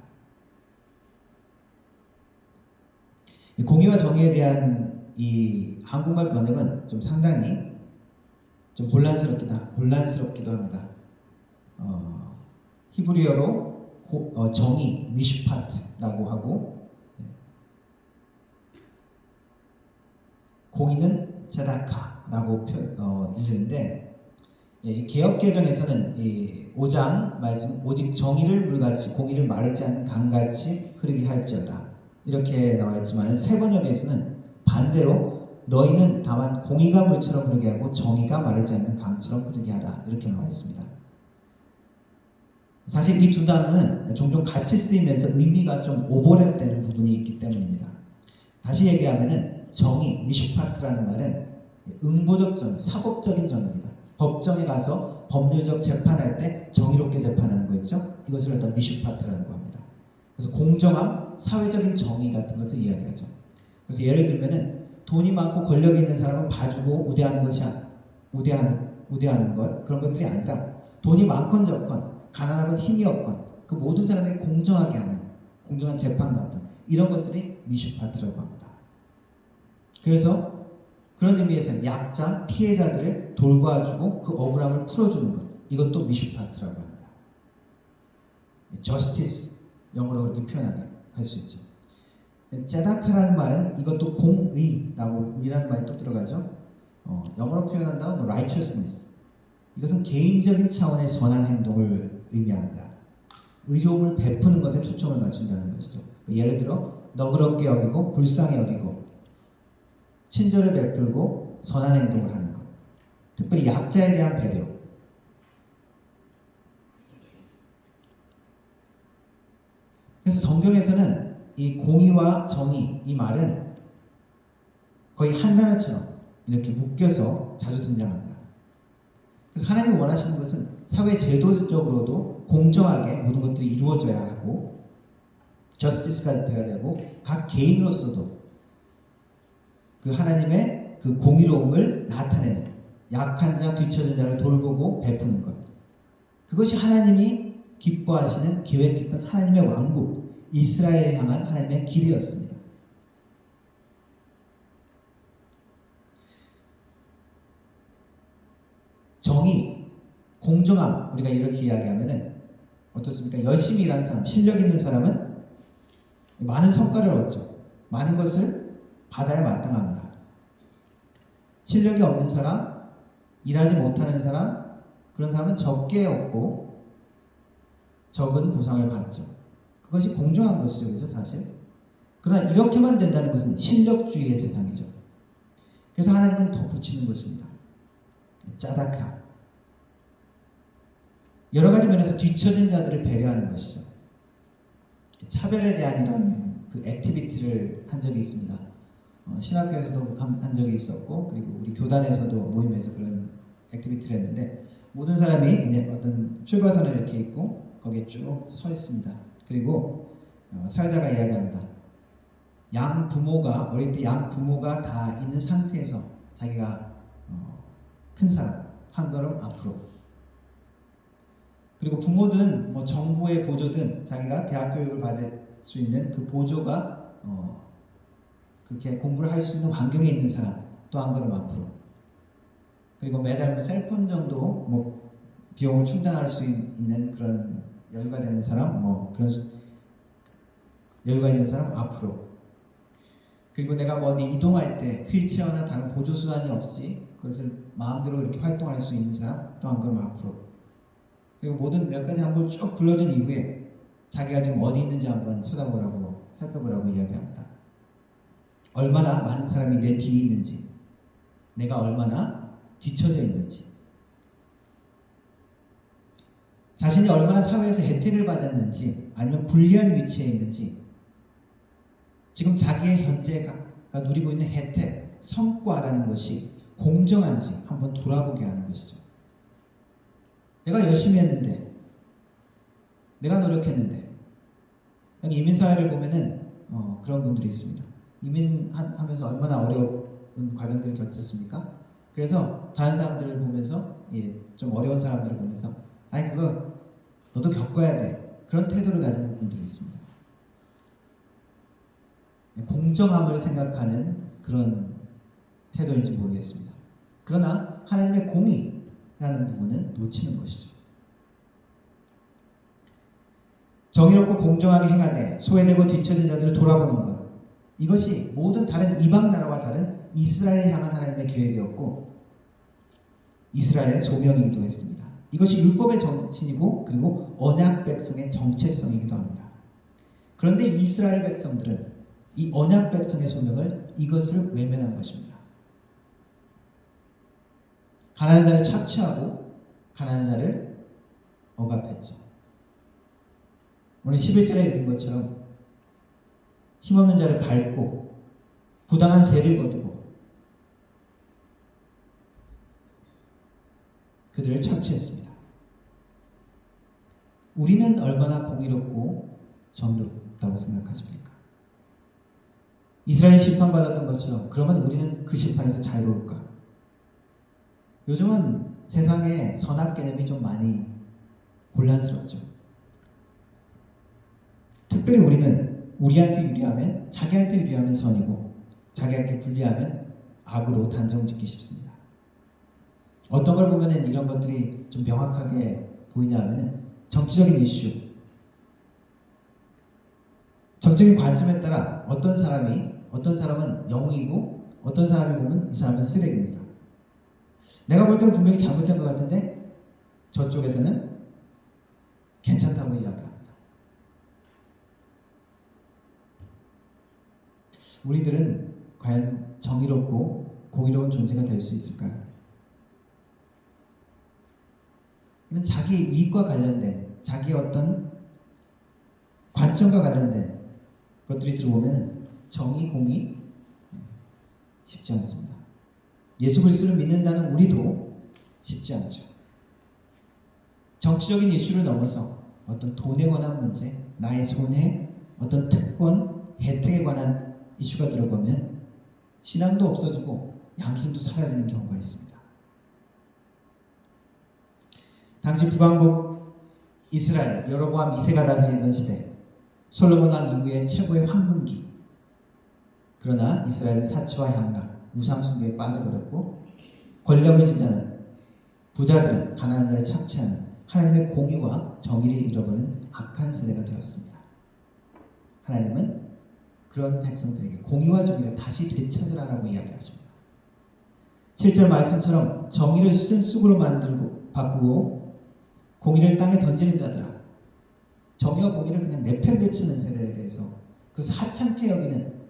이 공의와 정의에 대한 이 한국말 번역은 좀 상당히 좀 혼란스럽기도 합니다. 히브리어로 정의, 미슈파트라고 하고 공의는 제다카라고 읽는데 개역개정에서는 이 5장 말씀 오직 정의를 물같이 공의를 마르지 않는 강같이 흐르게 할지어다 이렇게 나와 있지만 새 번역에서는 반대로 너희는 다만 공의가 물처럼 흐르게 하고 정의가 마르지 않는 강처럼 흐르게 하라 이렇게 나와 있습니다. 사실 이 두 단어는 종종 같이 쓰이면서 의미가 좀 오버랩되는 부분이 있기 때문입니다. 다시 얘기하면은 정의, 미슈파트라는 말은 응보적 정의, 사법적인 정의입니다. 법정에 가서 법률적 재판할 때 정의롭게 재판하는 거 있죠? 이것을 갖다 미슈파트라고 합니다. 그래서 공정함, 사회적인 정의 같은 것을 이야기하죠. 그래서 예를 들면은 돈이 많고 권력이 있는 사람은 봐주고 우대하는 것 그런 것들이 아니라 돈이 많건 적건 가난하건 힘이 없건 그 모든 사람에게 공정하게 하는 공정한 재판 같은 이런 것들이 미슈파트라고 합니다. 그래서 그런 의미에서는 약자, 피해자들을 돌봐주고 그 억울함을 풀어주는 것 이것도 미슈파트라고 합니다. justice 영어로 그렇게 표현하게 할 수 있죠. 제다카라는 말은 이것도 공의라고 의라는 말이 또 들어가죠. 영어로 표현한다면 righteousness 이것은 개인적인 차원의 선한 행동을 의미합니다. 의로움을 베푸는 것에 초점을 맞춘다는 것이죠. 예를 들어 너그럽게 여기고 불쌍히 여기고 친절을 베풀고 선한 행동을 하는 것 특별히 약자에 대한 배려 그래서 성경에서는 이 공의와 정의 이 말은 거의 한 단어처럼 이렇게 묶여서 자주 등장합니다. 그래서 하나님이 원하시는 것은 사회 제도적으로도 공정하게 모든 것들이 이루어져야 하고 저스티스가 되어야 되고 각 개인으로서도 그 하나님의 그 공의로움을 나타내는 약한 자 뒤처진 자를 돌보고 베푸는 것 그것이 하나님이 기뻐하시는 계획했던 하나님의 왕국 이스라엘에 향한 하나님의 길이었습니다. 정의, 공정함 우리가 이렇게 이야기하면은 어떻습니까? 열심히 일하는 사람, 실력 있는 사람은 많은 성과를 얻죠. 많은 것을 받아야 마땅합니다. 실력이 없는 사람, 일하지 못하는 사람, 그런 사람은 적게 얻고 적은 보상을 받죠. 그것이 공정한 것이죠, 그죠, 사실. 그러나 이렇게만 된다는 것은 실력주의의 세상이죠. 그래서 하나님은 덧붙이는 것입니다. 짜다카. 여러 가지 면에서 뒤처진 자들을 배려하는 것이죠. 차별에 대한 이런 그 액티비티를 한 적이 있습니다. 신학교에서도 한 적이 있었고, 그리고 우리 교단에서도 모임에서 그런 액티비티를 했는데, 모든 사람이 그냥 어떤 출발선을 이렇게 있고, 거기에 쭉 서 있습니다. 그리고 사회자가 이야기합니다. 양 부모가, 어릴 때 양 부모가 다 있는 상태에서 자기가 큰 사람, 한 걸음 앞으로. 그리고 부모든 뭐 정부의 보조든 자기가 대학 교육을 받을 수 있는 그 보조가 그렇게 공부를 할 수 있는 환경에 있는 사람 또 한 걸음 앞으로. 그리고 매달 뭐 셀폰 정도 뭐 비용을 충당할 수 있는 그런 여유가 되는 사람 뭐 그런 여유가 있는 사람 앞으로. 그리고 내가 뭐 어디 이동할 때 휠체어나 다른 보조 수단이 없이 그것을 마음대로 이렇게 활동할 수 있는 사람 또 한 걸음 앞으로. 그리고 모든 몇 가지 한번 쭉 불러준 이후에 자기가 지금 어디 있는지 한번 쳐다보라고 살펴보라고 이야기합니다. 얼마나 많은 사람이 내 뒤에 있는지, 내가 얼마나 뒤처져 있는지, 자신이 얼마나 사회에서 혜택을 받았는지, 아니면 불리한 위치에 있는지, 지금 자기의 현재가 누리고 있는 혜택, 성과라는 것이 공정한지 한번 돌아보게 하는 것이죠. 내가 열심히 했는데, 내가 노력했는데, 여기 이민사회를 보면은 그런 분들이 있습니다. 이민하면서 얼마나 어려운 과정들을 겪었습니까? 그래서 다른 사람들을 보면서 좀 어려운 사람들을 보면서 아니 그거 너도 겪어야 돼. 그런 태도를 가진 분들이 있습니다. 공정함을 생각하는 그런 태도인지 모르겠습니다. 그러나 하나님의 공의라는 부분은 놓치는 것이죠. 정의롭고 공정하게 행하되 소외되고 뒤처진 자들을 돌아보는 것, 이것이 모든 다른 이방 나라와 다른 이스라엘을 향한 하나님의 계획이었고 이스라엘의 소명이기도 했습니다. 이것이 율법의 정신이고 그리고 언약 백성의 정체성이기도 합니다. 그런데 이스라엘 백성들은 이 언약 백성의 소명을 이것을 외면한 것입니다. 가난한 자를 착취하고 가난한 자를 억압했죠. 오늘 11절에 읽은 것처럼 힘없는 자를 밟고 부당한 세를 거두고 그들을 착취했습니다. 우리는 얼마나 공의롭고 정의롭다고 생각하십니까? 이스라엘이 심판받았던 것처럼 그러면 우리는 그 심판에서 자유로울까? 요즘은 세상에 선악 개념이 좀 많이 혼란스럽죠. 특별히 우리는 우리한테 유리하면 자기한테 유리하면 선이고 자기한테 불리하면 악으로 단정짓기 쉽습니다. 어떤 걸 보면 이런 것들이 좀 명확하게 보이냐 하면 정치적인 이슈, 정적인 관점에 따라 어떤 사람은 영웅이고 어떤 사람이 보면 이 사람은 쓰레기입니다. 내가 볼 때는 분명히 잘못된 것 같은데 저쪽에서는 괜찮다고 이야기합니다. 우리들은 과연 정의롭고 공의로운 존재가 될 수 있을까요? 이는 자기 이익과 관련된, 자기 어떤 관점과 관련된 것들이 들어오면 정의, 공의 쉽지 않습니다. 예수 그리스도를 믿는다는 우리도 쉽지 않죠. 정치적인 이슈를 넘어서 어떤 돈에 관한 문제, 나의 손해, 어떤 특권, 혜택에 관한 이슈가 들어가면 신앙도 없어지고 양심도 사라지는 경우가 있습니다. 당시 북왕국 이스라엘 여로보암 2세가 다스리던 시대, 솔로몬 왕 이후의 최고의 황금기. 그러나 이스라엘은 사치와 향락, 우상 숭배에 빠져버렸고 권력을 지자는 부자들은 가난한 자를 착취하는 하나님의 공의와 정의를 잃어버린 악한 세대가 되었습니다. 하나님은 그런 백성들에게 공의와 정의를 다시 되찾으라고 이야기하십니다. 7절 말씀처럼 정의를 쓴 쑥으로 만들고 바꾸고 공의를 땅에 던지는 자들아, 정의와 공의를 그냥 내팽개치는 세대에 대해서 그것을 하찮게 여기는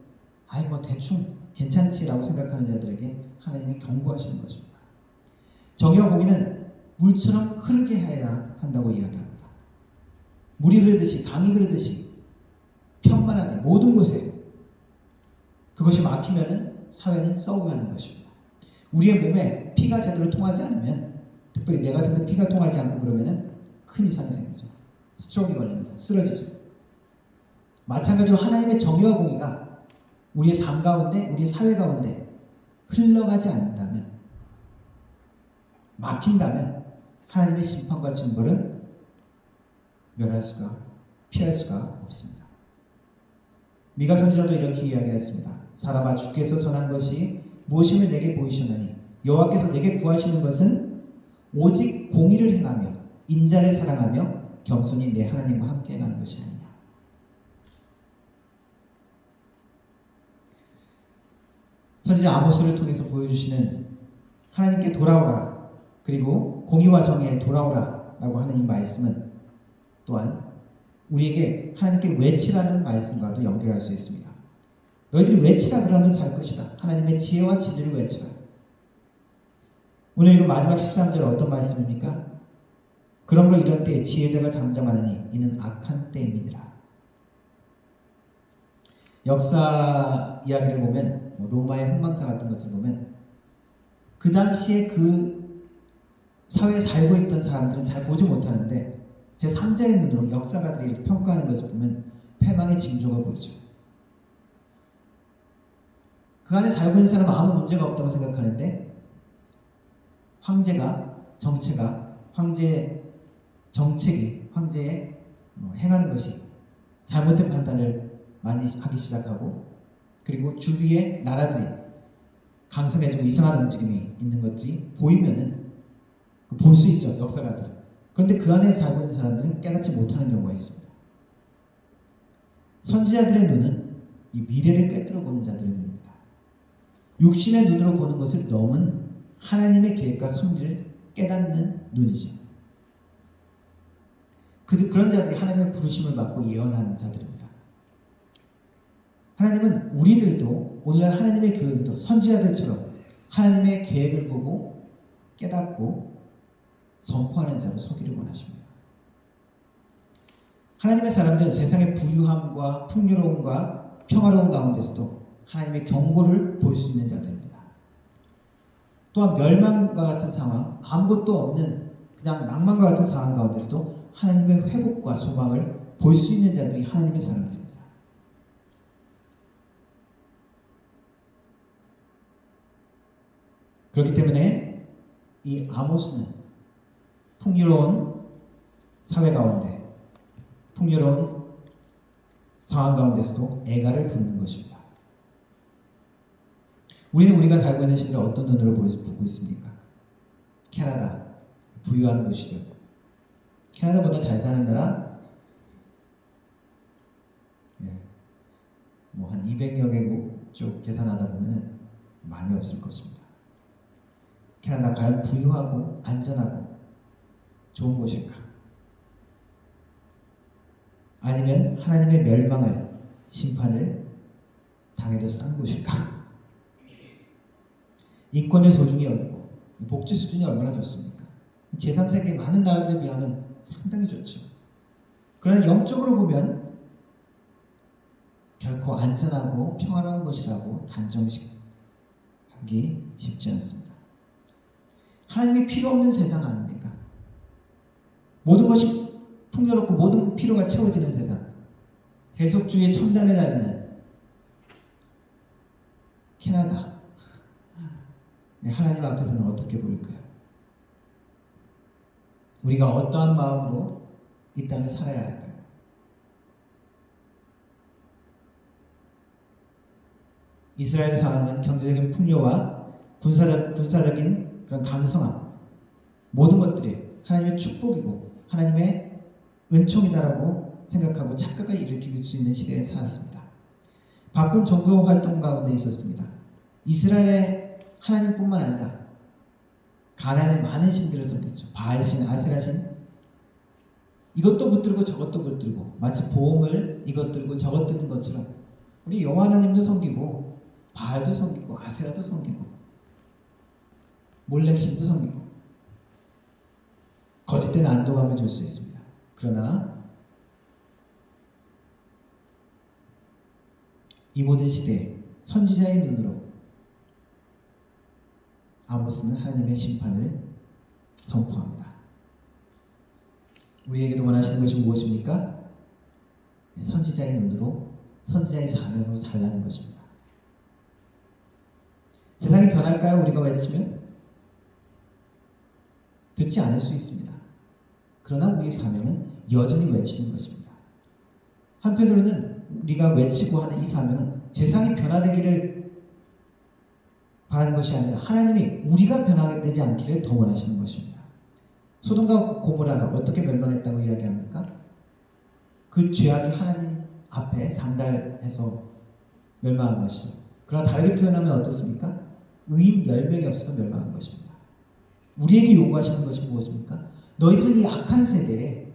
아이 뭐 대충 괜찮지라고 생각하는 자들에게 하나님이 경고하시는 것입니다. 정의와 공의는 물처럼 흐르게 해야 한다고 이야기합니다. 물이 흐르듯이, 강이 흐르듯이 편만하게 모든 곳에 그것이 막히면은 사회는 썩어가는 것입니다. 우리의 몸에 피가 제대로 통하지 않으면, 특별히 내 같은 데 피가 통하지 않고 그러면은 큰 이상이 생기죠. 스트로크가 걸립니다. 쓰러지죠. 마찬가지로 하나님의 정의와 공의가 우리의 삶 가운데, 우리의 사회 가운데 흘러가지 않는다면, 막힌다면 하나님의 심판과 징벌은 피할 수가 없습니다. 미가 선지자도 이렇게 이야기했습니다. 사람아, 주께서 선한 것이 무엇임을 내게 보이셨나니 여호와께서 내게 구하시는 것은 오직 공의를 행하며 인자를 사랑하며 겸손히 내 하나님과 함께 행하는 것이 아니냐. 선지자 아모스를 통해서 보여주시는 하나님께 돌아오라, 그리고 공의와 정의에 돌아오라 라고 하는 이 말씀은 또한 우리에게 하나님께 외치라는 말씀과도 연결할 수 있습니다. 너희들이 외치라 그러면 살 것이다. 하나님의 지혜와 진리를 외치라. 오늘 읽은 마지막 13절 어떤 말씀입니까? 그러므로 이런 때에 지혜자가 잠잠하느니 이는 악한 때임이니라. 역사 이야기를 보면, 로마의 흥망사 같은 것을 보면 그 당시에 그 사회에 살고 있던 사람들은 잘 보지 못하는데 제3자의 눈으로 역사가들이 평가하는 것을 보면 패망의 징조가 보이죠. 그 안에 살고 있는 사람은 아무 문제가 없다고 생각하는데 황제의 행하는 것이 잘못된 판단을 많이 하기 시작하고, 그리고 주위의 나라들이 강성해지고 이상한 움직임이 있는 것들이 보이면은 볼 수 있죠, 역사가들은. 그런데 그 안에 살고 있는 사람들은 깨닫지 못하는 경우가 있습니다. 선지자들의 눈은 이 미래를 꿰뚫어 보는 자들의 눈입니다. 육신의 눈으로 보는 것을 넘은 하나님의 계획과 섭리를 깨닫는 눈이죠. 그런 자들이 하나님의 부르심을 받고 예언하는 자들입니다. 하나님은 우리들도, 오늘날 하나님의 교회들도 선지자들처럼 하나님의 계획을 보고 깨닫고 선포하는 자로 서기를 원하십니다. 하나님의 사람들은 세상의 부유함과 풍요로움과 평화로움 가운데서도 하나님의 경고를 볼 수 있는 자들입니다. 또한 멸망과 같은 상황, 아무것도 없는 그냥 낭만과 같은 상황 가운데서도 하나님의 회복과 소망을 볼 수 있는 자들이 하나님의 사람들입니다. 그렇기 때문에 이 아모스는 풍요로운 사회 가운데, 풍요로운 상황 가운데서도 애가를 부르는 것입니다. 우리는 우리가 살고 있는 시대를 어떤 눈으로 보고 있습니까? 캐나다, 부유한 곳이죠. 캐나다보다 잘 사는 나라, 한 200여 개국 쪽 계산하다 보면 많이 없을 것입니다. 캐나다 과연 부유하고 안전하고 좋은 곳일까? 아니면 하나님의 멸망을, 심판을 당해도 싼 곳일까? 인권을 소중히 여기고 복지 수준이 얼마나 좋습니까? 제3세계 많은 나라들에 비하면 상당히 좋죠. 그러나 영적으로 보면 결코 안전하고 평화로운 것이라고 단정하기 쉽지 않습니다. 하나님이 필요 없는 세상 아닙니까? 모든 것이 풍요롭고 모든 필요가 채워지는 세상, 세속주의 첨단에 달리는 캐나다, 하나님 앞에서는 어떻게 보일까요? 우리가 어떠한 마음으로 이 땅을 살아야 할까요? 이스라엘 상황은 경제적인 풍요와 군사적인 그런 강성함, 모든 것들이 하나님의 축복이고 하나님의 은총이다라고 생각하고 착각을 일으킬 수 있는 시대에 살았습니다. 바쁜 종교 활동 가운데 있었습니다. 이스라엘의 하나님뿐만 아니라 가나안의 많은 신들을 섬겼죠. 바알신, 아세라신, 이것도 붙들고 저것도 붙들고 마치 보험을 이것 들고 저것 드는 것처럼 우리 여호와 하나님도 섬기고 바알도 섬기고 아세라도 섬기고 몰렉신도 섬기고 거짓된 안도감을 줄 수 있습니다. 그러나 이 모든 시대에 선지자의 눈으로 아모스는 하나님의 심판을 선포합니다. 우리에게도 원하시는 것이 무엇입니까? 선지자의 눈으로, 선지자의 사명으로 살라는 것입니다. 세상이 변할까요? 우리가 외치면? 듣지 않을 수 있습니다. 그러나 우리의 사명은 여전히 외치는 것입니다. 한편으로는 우리가 외치고 하는 이 사명은 세상이 변화되기를 바라는 것이 아니라 하나님이 우리가 변하게 되지 않기를 더 원하시는 것입니다. 소돔과 고모라가 어떻게 멸망했다고 이야기합니까? 그 죄악이 하나님 앞에 상달해서 멸망한 것이죠. 그러나 다르게 표현하면 어떻습니까? 의인 10명이 없어서 멸망한 것입니다. 우리에게 요구하시는 것이 무엇입니까? 너희들은 이 악한 세대에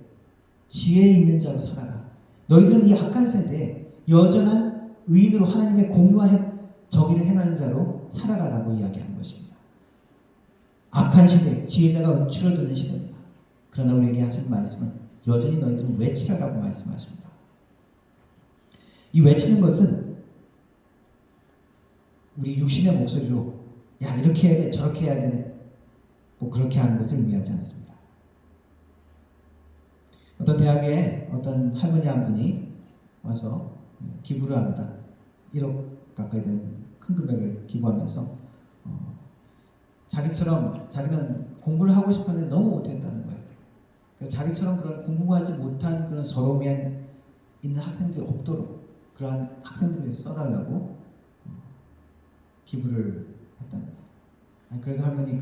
지혜 있는 자로 살아라. 너희들은 이 악한 세대에 여전한 의인으로 하나님의 공의와 정의를 행하는 자로 살아라라고 이야기하는 것입니다. 악한 시대, 지혜자가 움츠러드는 시대입니다. 그러나 우리에게 하신 말씀은 여전히 너희들은 외치라라고 말씀하십니다. 이 외치는 것은 우리 육신의 목소리로 야 이렇게 해야 돼 저렇게 해야 되네 뭐 그렇게 하는 것을 의미하지 않습니다. 어떤 대학에 어떤 할머니 한 분이 와서 기부를 합니다. 1억 가까이 되는 큰 금액을 기부하면서 자기는 공부를 하고 싶었는데 너무 못했다는 거예요. 그래서 자기처럼 그런 공부하지 못한 그런 서러움이 있는 학생들이 없도록 그러한 학생들을 위해서 써달라고 기부를 했답니다. 그래도 할머니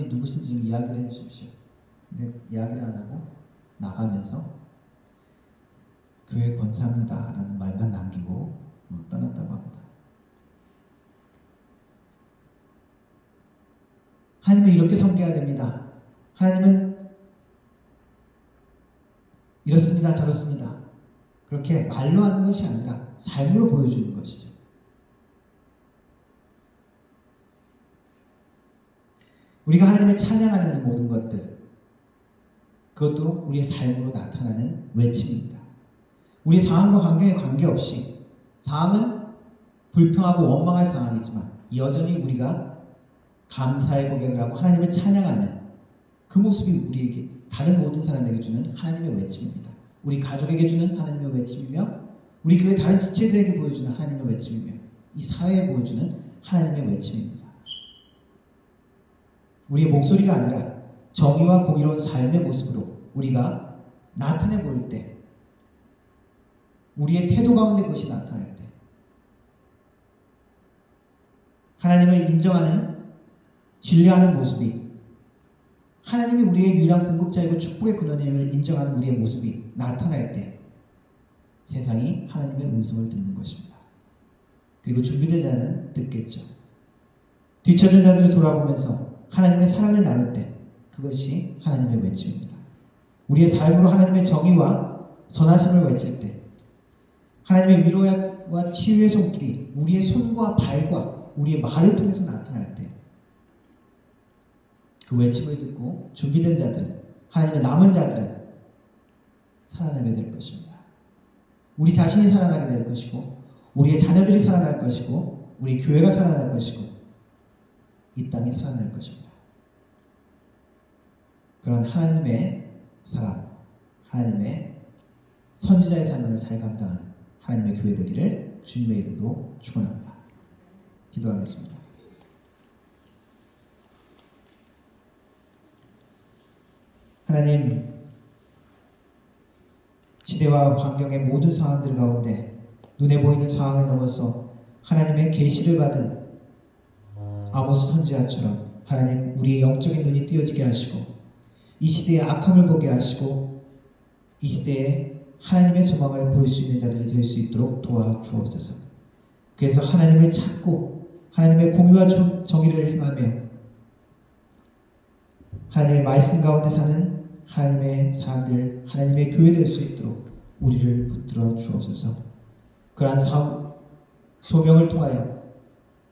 누구신지 좀 이야기를 해주십시오. 근데 이야기를 안 하고 나가면서 교회 권사입니다라는 말만 남기고 떠났다고 합니다. 하나님을 이렇게 섬겨야 됩니다. 하나님은 이렇습니다, 저렇습니다. 그렇게 말로 하는 것이 아니라 삶으로 보여주는 것이죠. 우리가 하나님을 찬양하는 이 모든 것들, 그것도 우리의 삶으로 나타나는 외침입니다. 우리의 상황과 환경에 관계없이 상황은 불평하고 원망할 상황이지만 여전히 우리가 감사의 고백을 하고 하나님을 찬양하는 그 모습이 우리에게 다른 모든 사람에게 주는 하나님의 외침입니다. 우리 가족에게 주는 하나님의 외침이며 우리 교회 다른 지체들에게 보여주는 하나님의 외침이며 이 사회에 보여주는 하나님의 외침입니다. 우리의 목소리가 아니라 정의와 공의로운 삶의 모습으로 우리가 나타내 보일 때 우리의 태도 가운데 그것이 나타날 때 하나님을 인정하는 신뢰하는 모습이 하나님이 우리의 유일한 공급자이고 축복의 근원임을 인정하는 우리의 모습이 나타날 때 세상이 하나님의 음성을 듣는 것입니다. 그리고 준비된 자는 듣겠죠. 뒤처진 자들을 돌아보면서 하나님의 사랑을 나눌 때 그것이 하나님의 외침입니다. 우리의 삶으로 하나님의 정의와 선하심을 외칠 때 하나님의 위로와 치유의 손길이 우리의 손과 발과 우리의 말을 통해서 나타날 때 그 외침을 듣고 준비된 자들은 하나님의 남은 자들은 살아나게 될 것입니다. 우리 자신이 살아나게 될 것이고 우리의 자녀들이 살아날 것이고 우리 교회가 살아날 것이고 이 땅이 살아날 것입니다. 그런 하나님의 사랑, 하나님의 선지자의 사명을 잘 감당하는 하나님의 교회 되기를 주님의 이름으로 축원합니다. 기도하겠습니다. 하나님, 시대와 환경의 모든 상황들 가운데 눈에 보이는 상황을 넘어서 하나님의 계시를 받은 아모스 선지자처럼 하나님, 우리의 영적인 눈이 띄어지게 하시고 이 시대의 악함을 보게 하시고 이 시대에 하나님의 소망을 볼 수 있는 자들이 될 수 있도록 도와주옵소서. 그래서 하나님을 찾고 하나님의 공의와 정의를 행하며 하나님의 말씀 가운데 사는 하나님의 사람들, 하나님의 교회 될 수 있도록 우리를 붙들어 주옵소서. 그러한 소명을 통하여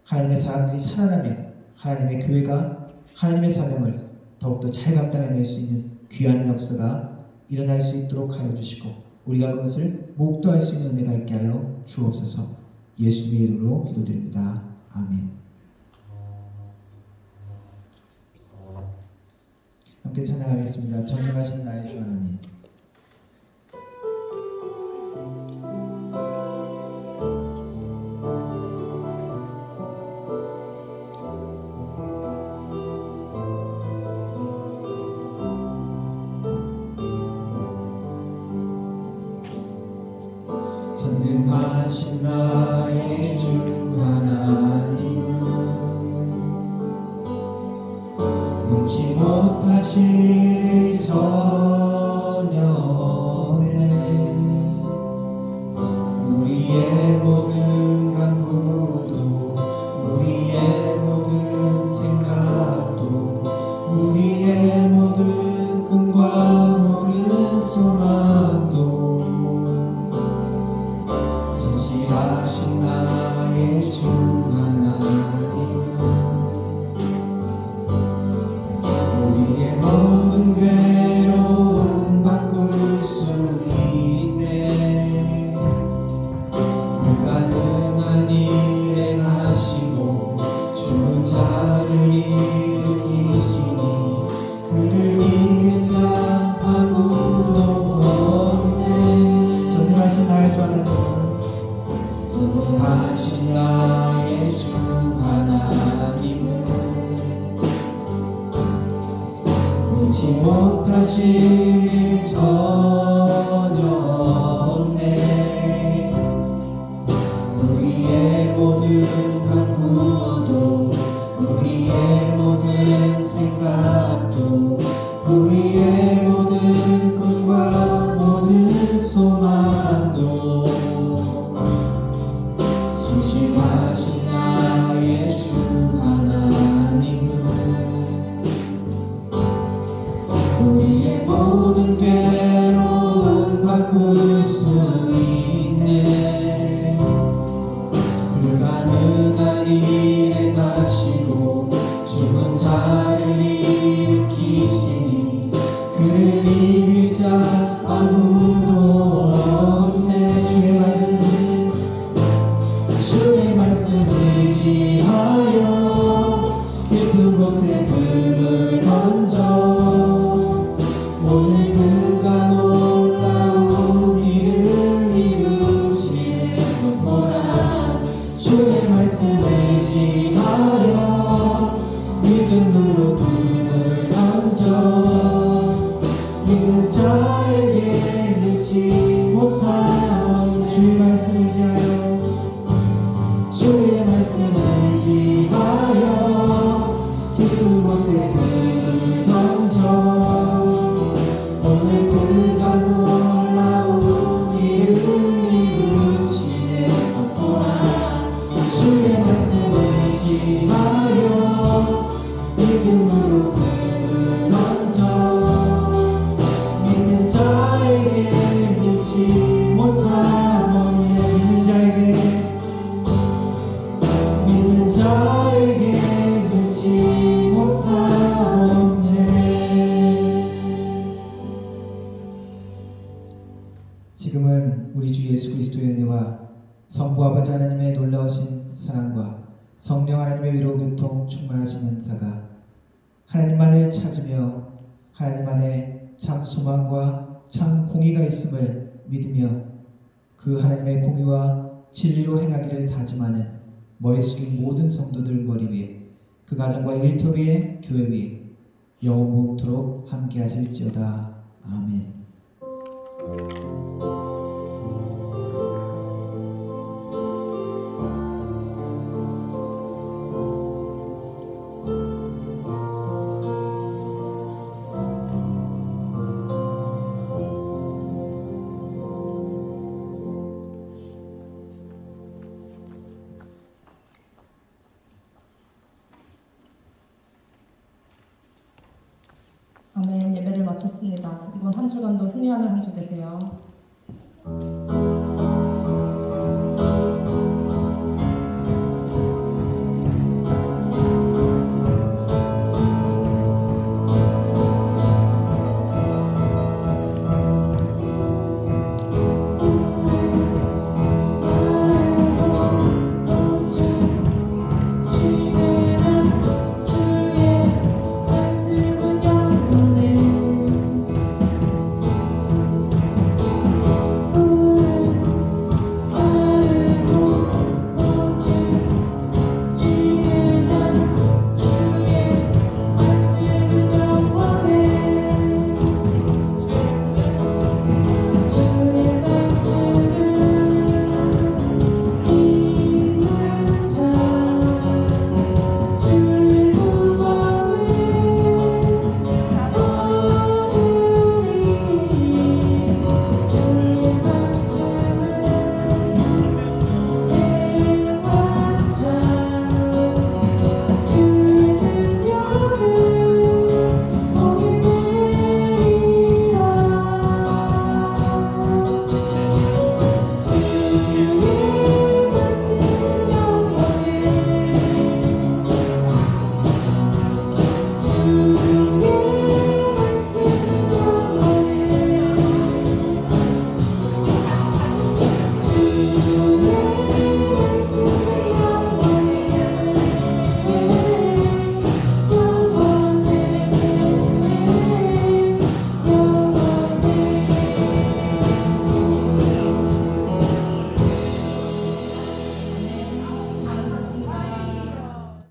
하나님의 사람들이 살아나며 하나님의 교회가 하나님의 사명을 더욱더 잘 감당해낼 수 있는 귀한 역사가 일어날 수 있도록 하여 주시고 우리가 그것을 목도할 수 있는 은혜가 있게 하여 주옵소서. 예수님의 이름으로 기도드립니다. 아멘. 함께 찬양하겠습니다. 전능하신 나의 주 하나님. 전능하신 나의 주 하나님은 능치 못하실 전영에 우리의 모든 간구도 우리의 모든 생각도 우리의 모든 꿈과 모든 소망도 성실하신 나의 주 하나님은 우리의 모든 괴로움 바꿀 수 있네. 불가능한 일 행하시고 죽은 자를 일으키시니 그를 이길 자 아무도 없네. 전능하신 나의 주 하나님, 전능하신 나의 주 하나님은 능치 못하실 전혀 없네. 우리의 모든 간구도 우리의 모든 생각도 우리의 모든 꿈과 모든 소망도 신실하신 나의 주 하나님은 우리의 모든 괴로움 바꿀 수 있네. 불가능한 일 행하시고 죽은 자를 일으키시니 그를 이길 자 아무도 없네. 주의 말씀을 의지하여 깊은 곳에 금을 던져 오늘 그가 놀라운 일을 이루시는 것 보라. 주의 말씀을 의지하여 믿음으로 금을 던져 믿는 자에게 믿지 못한 주의 말씀을 의지하여 주의 말씀을 의지하여 깊은 곳에 금을 던져 오늘 그가 놀라운 일을 이루시네 보라. 주의 말씀을 의지하여 믿음으로 금을 던져 믿는 자에게 믿지 못하노니 믿는 자에게 믿지 못하오네. 지금은 우리 주 예수 그리스도의 은혜와 성부 아버지 하나님의 놀라우신 사랑과 성령 하나님의 위로 교통 충만하신 은사가 하나님만을 찾으며 하나님 안에 참 소망과 참 공의가 있음을 믿으며 그 하나님의 공의와 진리로 행하기를 다짐하는 머리 숙인 모든 성도들 머리 위에 그 가정과 일터 위에 교회 위에 영원 무궁토록 함께 하실지어다. 아멘. 아멘. 예배를 마쳤습니다. 이번 한 주간도 승리하는 한 주 되세요.